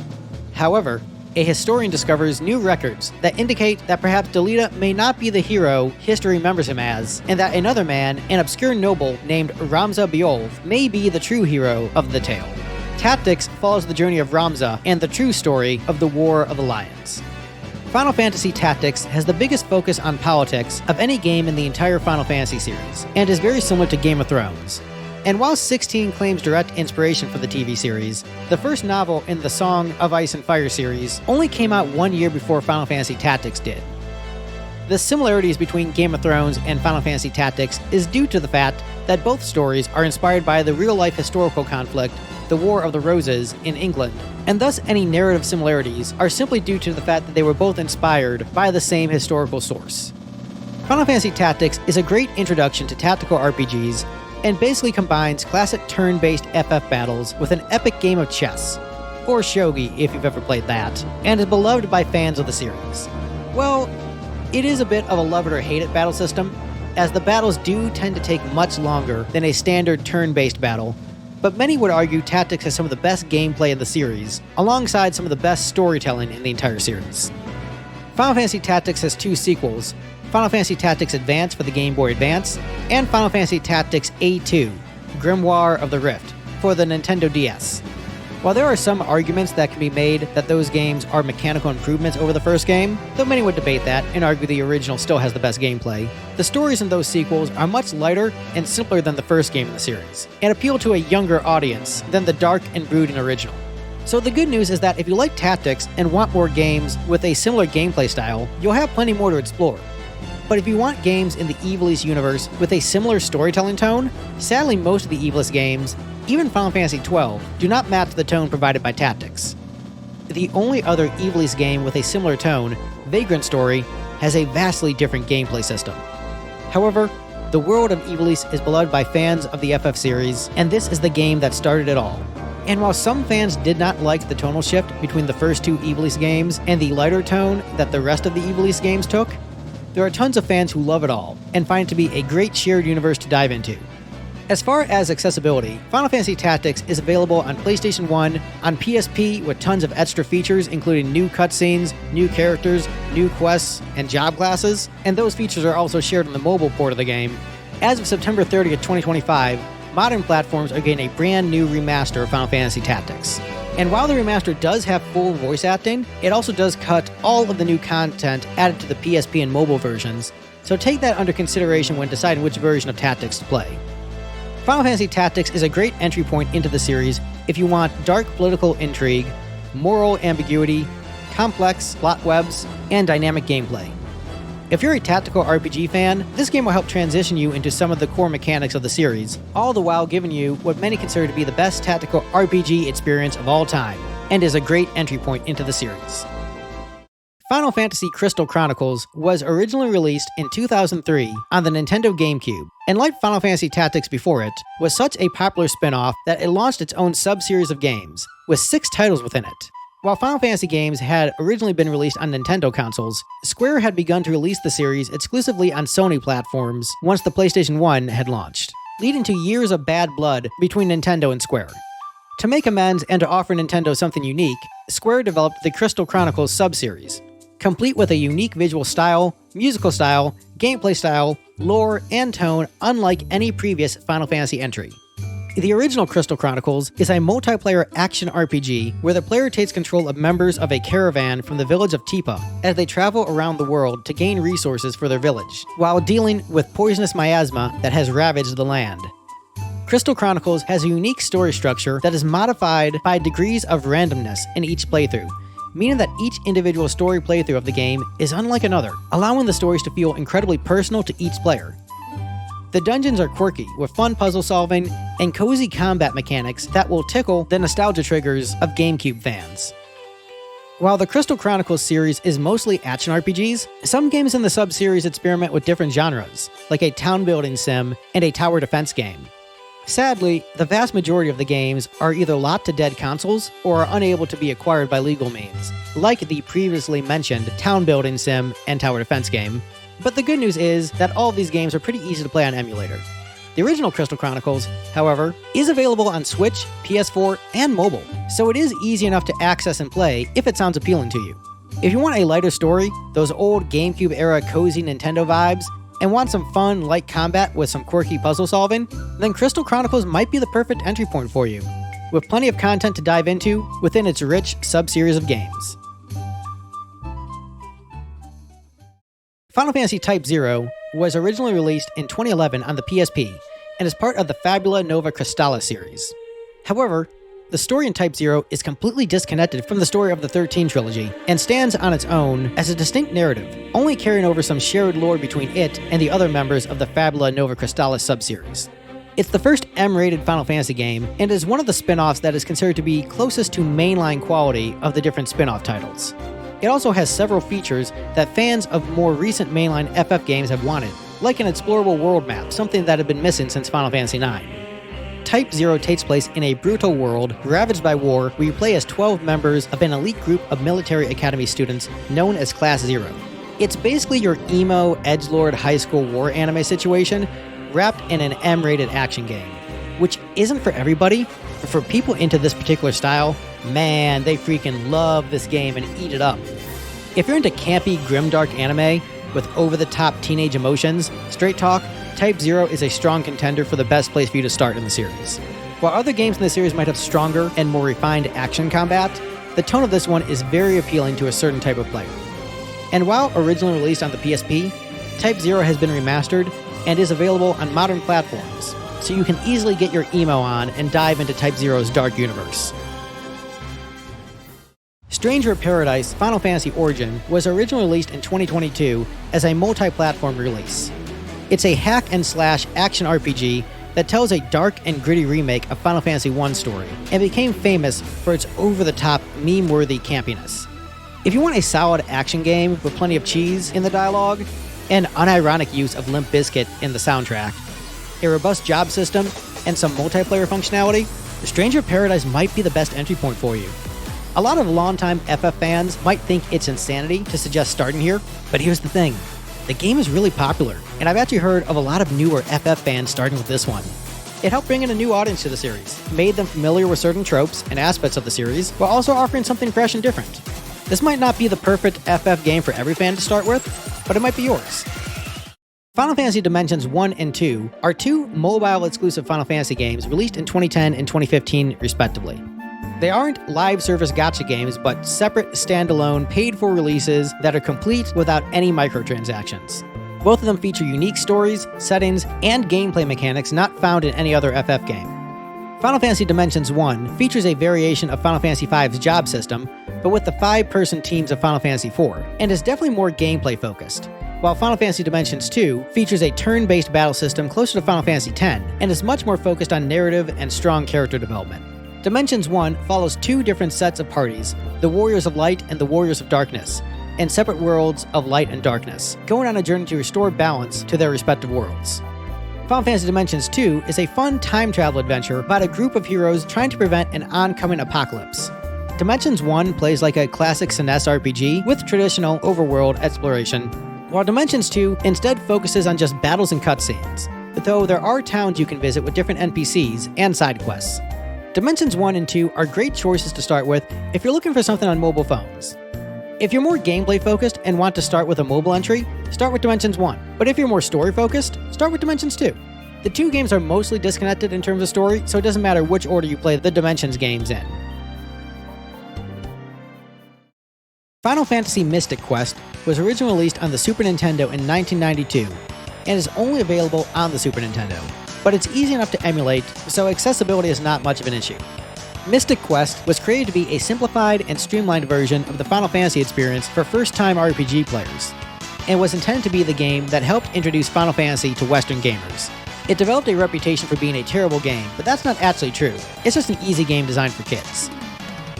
However, a historian discovers new records that indicate that perhaps Delita may not be the hero history remembers him as, and that another man, an obscure noble named Ramza Beolv, may be the true hero of the tale. Tactics follows the journey of Ramza and the true story of the War of the Lions. Final Fantasy Tactics has the biggest focus on politics of any game in the entire Final Fantasy series, and is very similar to Game of Thrones. And while 16 claims direct inspiration for the TV series, the first novel in the Song of Ice and Fire series only came out 1 year before Final Fantasy Tactics did. The similarities between Game of Thrones and Final Fantasy Tactics is due to the fact that both stories are inspired by the real-life historical conflict, the War of the Roses, in England, and thus any narrative similarities are simply due to the fact that they were both inspired by the same historical source. Final Fantasy Tactics is a great introduction to tactical RPGs, and basically combines classic turn-based FF battles with an epic game of chess, or shogi if you've ever played that, and is beloved by fans of the series. Well, it is a bit of a love it or hate it battle system, as the battles do tend to take much longer than a standard turn-based battle, but many would argue Tactics has some of the best gameplay in the series, alongside some of the best storytelling in the entire series. Final Fantasy Tactics has 2 sequels, Final Fantasy Tactics Advance for the Game Boy Advance, and Final Fantasy Tactics A2, Grimoire of the Rift, for the Nintendo DS. While there are some arguments that can be made that those games are mechanical improvements over the first game, though many would debate that and argue the original still has the best gameplay, the stories in those sequels are much lighter and simpler than the first game in the series, and appeal to a younger audience than the dark and brooding original. So the good news is that if you like Tactics and want more games with a similar gameplay style, you'll have plenty more to explore. But if you want games in the Ivalice universe with a similar storytelling tone, sadly most of the Ivalice games, even Final Fantasy XII, do not match the tone provided by Tactics. The only other Ivalice game with a similar tone, Vagrant Story, has a vastly different gameplay system. However, the world of Ivalice is beloved by fans of the FF series, and this is the game that started it all. And while some fans did not like the tonal shift between the first 2 Ivalice games and the lighter tone that the rest of the Ivalice games took, there are tons of fans who love it all and find it to be a great shared universe to dive into. As far as accessibility, Final Fantasy Tactics is available on PlayStation 1, on PSP with tons of extra features including new cutscenes, new characters, new quests, and job classes, and those features are also shared on the mobile port of the game. As of September 30th, 2025, modern platforms are getting a brand new remaster of Final Fantasy Tactics. And while the remaster does have full voice acting, it also does cut all of the new content added to the PSP and mobile versions, so take that under consideration when deciding which version of Tactics to play. Final Fantasy Tactics is a great entry point into the series if you want dark political intrigue, moral ambiguity, complex plot webs, and dynamic gameplay. If you're a tactical RPG fan, this game will help transition you into some of the core mechanics of the series, all the while giving you what many consider to be the best tactical RPG experience of all time, and is a great entry point into the series. Final Fantasy Crystal Chronicles was originally released in 2003 on the Nintendo GameCube, and like Final Fantasy Tactics before it, was such a popular spin-off that it launched its own sub-series of games, with 6 titles within it. While Final Fantasy games had originally been released on Nintendo consoles, Square had begun to release the series exclusively on Sony platforms once the PlayStation 1 had launched, leading to years of bad blood between Nintendo and Square. To make amends and to offer Nintendo something unique, Square developed the Crystal Chronicles sub-series, complete with a unique visual style, musical style, gameplay style, lore, and tone unlike any previous Final Fantasy entry. The original Crystal Chronicles is a multiplayer action RPG where the player takes control of members of a caravan from the village of Tipa as they travel around the world to gain resources for their village, while dealing with poisonous miasma that has ravaged the land. Crystal Chronicles has a unique story structure that is modified by degrees of randomness in each playthrough, meaning that each individual story playthrough of the game is unlike another, allowing the stories to feel incredibly personal to each player. The dungeons are quirky, with fun puzzle solving and cozy combat mechanics that will tickle the nostalgia triggers of GameCube fans. While the Crystal Chronicles series is mostly action RPGs, some games in the sub-series experiment with different genres, like a town-building sim and a tower defense game. Sadly, the vast majority of the games are either locked to dead consoles or are unable to be acquired by legal means, like the previously mentioned town-building sim and tower defense game. But the good news is that all of these games are pretty easy to play on emulator. The original Crystal Chronicles, however, is available on Switch, PS4, and mobile, so it is easy enough to access and play if it sounds appealing to you. If you want a lighter story, those old GameCube-era cozy Nintendo vibes, and want some fun, light combat with some quirky puzzle solving, then Crystal Chronicles might be the perfect entry point for you, with plenty of content to dive into within its rich sub-series of games. Final Fantasy Type 0 was originally released in 2011 on the PSP and is part of the Fabula Nova Crystallis series. However, the story in Type 0 is completely disconnected from the story of the 13 trilogy and stands on its own as a distinct narrative, only carrying over some shared lore between it and the other members of the Fabula Nova Crystallis subseries. It's the first M-rated Final Fantasy game and is one of the spin-offs that is considered to be closest to mainline quality of the different spin-off titles. It also has several features that fans of more recent mainline FF games have wanted, like an explorable world map, something that had been missing since Final Fantasy IX. Type 0 takes place in a brutal world ravaged by war where you play as 12 members of an elite group of military academy students known as Class 0. It's basically your emo, edgelord high school war anime situation wrapped in an M-rated action game, which isn't for everybody, but for people into this particular style, man, they freaking love this game and eat it up. If you're into campy, grimdark anime with over-the-top teenage emotions, straight talk, Type 0 is a strong contender for the best place for you to start in the series. While other games in the series might have stronger and more refined action combat, the tone of this one is very appealing to a certain type of player. And while originally released on the PSP, Type 0 has been remastered and is available on modern platforms, so you can easily get your emo on and dive into Type 0's dark universe. Stranger of Paradise Final Fantasy Origin was originally released in 2022 as a multi-platform release. It's a hack-and-slash action RPG that tells a dark and gritty remake of Final Fantasy I story, and became famous for its over-the-top, meme-worthy campiness. If you want a solid action game with plenty of cheese in the dialogue, and unironic use of Limp Bizkit in the soundtrack, a robust job system, and some multiplayer functionality, Stranger of Paradise might be the best entry point for you. A lot of longtime FF fans might think it's insanity to suggest starting here, but here's the thing. The game is really popular, and I've actually heard of a lot of newer FF fans starting with this one. It helped bring in a new audience to the series, made them familiar with certain tropes and aspects of the series, while also offering something fresh and different. This might not be the perfect FF game for every fan to start with, but it might be yours. Final Fantasy Dimensions 1 and 2 are two mobile-exclusive Final Fantasy games released in 2010 and 2015, respectively. They aren't live service gacha games, but separate, standalone, paid-for releases that are complete without any microtransactions. Both of them feature unique stories, settings, and gameplay mechanics not found in any other FF game. Final Fantasy Dimensions 1 features a variation of Final Fantasy V's job system, but with the 5-person teams of Final Fantasy IV, and is definitely more gameplay-focused. While Final Fantasy Dimensions 2 features a turn-based battle system closer to Final Fantasy X, and is much more focused on narrative and strong character development. Dimensions 1 follows two different sets of parties, the Warriors of Light and the Warriors of Darkness, and separate worlds of light and darkness, going on a journey to restore balance to their respective worlds. Final Fantasy Dimensions 2 is a fun time travel adventure about a group of heroes trying to prevent an oncoming apocalypse. Dimensions 1 plays like a classic SNES RPG with traditional overworld exploration, while Dimensions 2 instead focuses on just battles and cutscenes, though there are towns you can visit with different NPCs and side quests. Dimensions 1 and 2 are great choices to start with if you're looking for something on mobile phones. If you're more gameplay focused and want to start with a mobile entry, start with Dimensions 1. But if you're more story focused, start with Dimensions 2. The two games are mostly disconnected in terms of story, so it doesn't matter which order you play the Dimensions games in. Final Fantasy Mystic Quest was originally released on the Super Nintendo in 1992, and is only available on the Super Nintendo. But it's easy enough to emulate, so accessibility is not much of an issue. Mystic Quest was created to be a simplified and streamlined version of the Final Fantasy experience for first-time RPG players, and was intended to be the game that helped introduce Final Fantasy to Western gamers. It developed a reputation for being a terrible game, but that's not actually true. It's just an easy game designed for kids.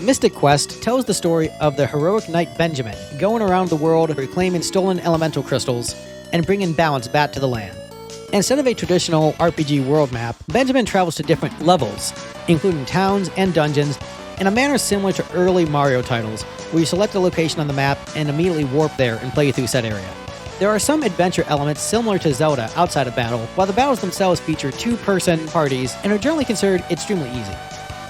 Mystic Quest tells the story of the heroic knight Benjamin going around the world reclaiming stolen elemental crystals and bringing balance back to the land. Instead of a traditional RPG world map, Benjamin travels to different levels, including towns and dungeons, in a manner similar to early Mario titles, where you select a location on the map and immediately warp there and play through said area. There are some adventure elements similar to Zelda outside of battle, while the battles themselves feature two-person parties and are generally considered extremely easy.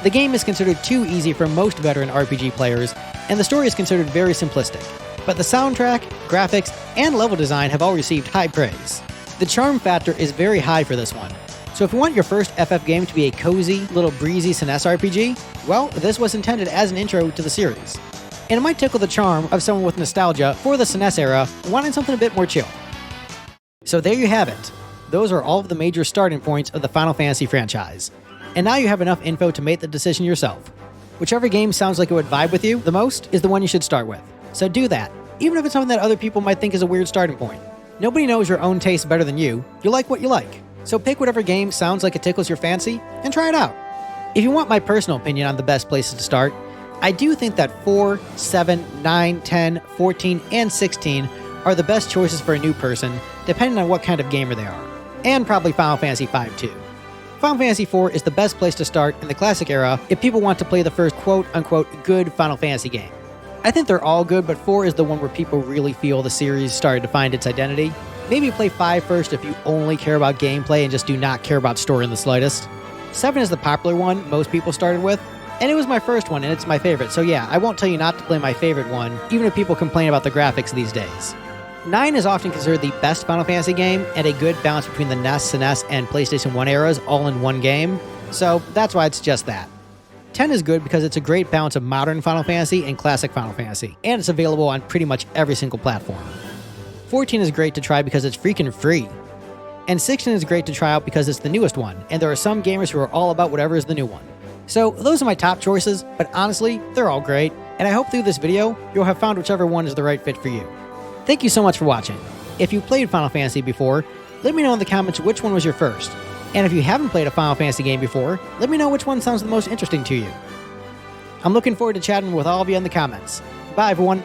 The game is considered too easy for most veteran RPG players, and the story is considered very simplistic. But the soundtrack, graphics, and level design have all received high praise. The charm factor is very high for this one, so if you want your first FF game to be a cozy, little breezy SNES RPG, well, this was intended as an intro to the series. And it might tickle the charm of someone with nostalgia for the SNES era wanting something a bit more chill. So there you have it. Those are all of the major starting points of the Final Fantasy franchise. And now you have enough info to make the decision yourself. Whichever game sounds like it would vibe with you the most is the one you should start with. So do that, even if it's something that other people might think is a weird starting point. Nobody knows your own taste better than you. You like what you like. So pick whatever game sounds like it tickles your fancy and try it out. If you want my personal opinion on the best places to start, I do think that 4, 7, 9, 10, 14, and 16 are the best choices for a new person, depending on what kind of gamer they are. And probably Final Fantasy V too. Final Fantasy IV is the best place to start in the classic era if people want to play the first quote-unquote good Final Fantasy game. I think they're all good, but 4 is the one where people really feel the series started to find its identity. Maybe play 5 first if you only care about gameplay and just do not care about story in the slightest. 7 is the popular one most people started with, and it was my first one and it's my favorite, so yeah, I won't tell you not to play my favorite one, even if people complain about the graphics these days. 9 is often considered the best Final Fantasy game, and a good balance between the NES, SNES, and PlayStation 1 eras all in one game, so that's why it's just that. 10 is good because it's a great balance of modern Final Fantasy and classic Final Fantasy, and it's available on pretty much every single platform. 14 is great to try because it's freaking free. And 16 is great to try out because it's the newest one, and there are some gamers who are all about whatever is the new one. So those are my top choices, but honestly, they're all great, and I hope through this video, you'll have found whichever one is the right fit for you. Thank you so much for watching. If you played Final Fantasy before, let me know in the comments which one was your first. And if you haven't played a Final Fantasy game before, let me know which one sounds the most interesting to you. I'm looking forward to chatting with all of you in the comments. Bye, everyone.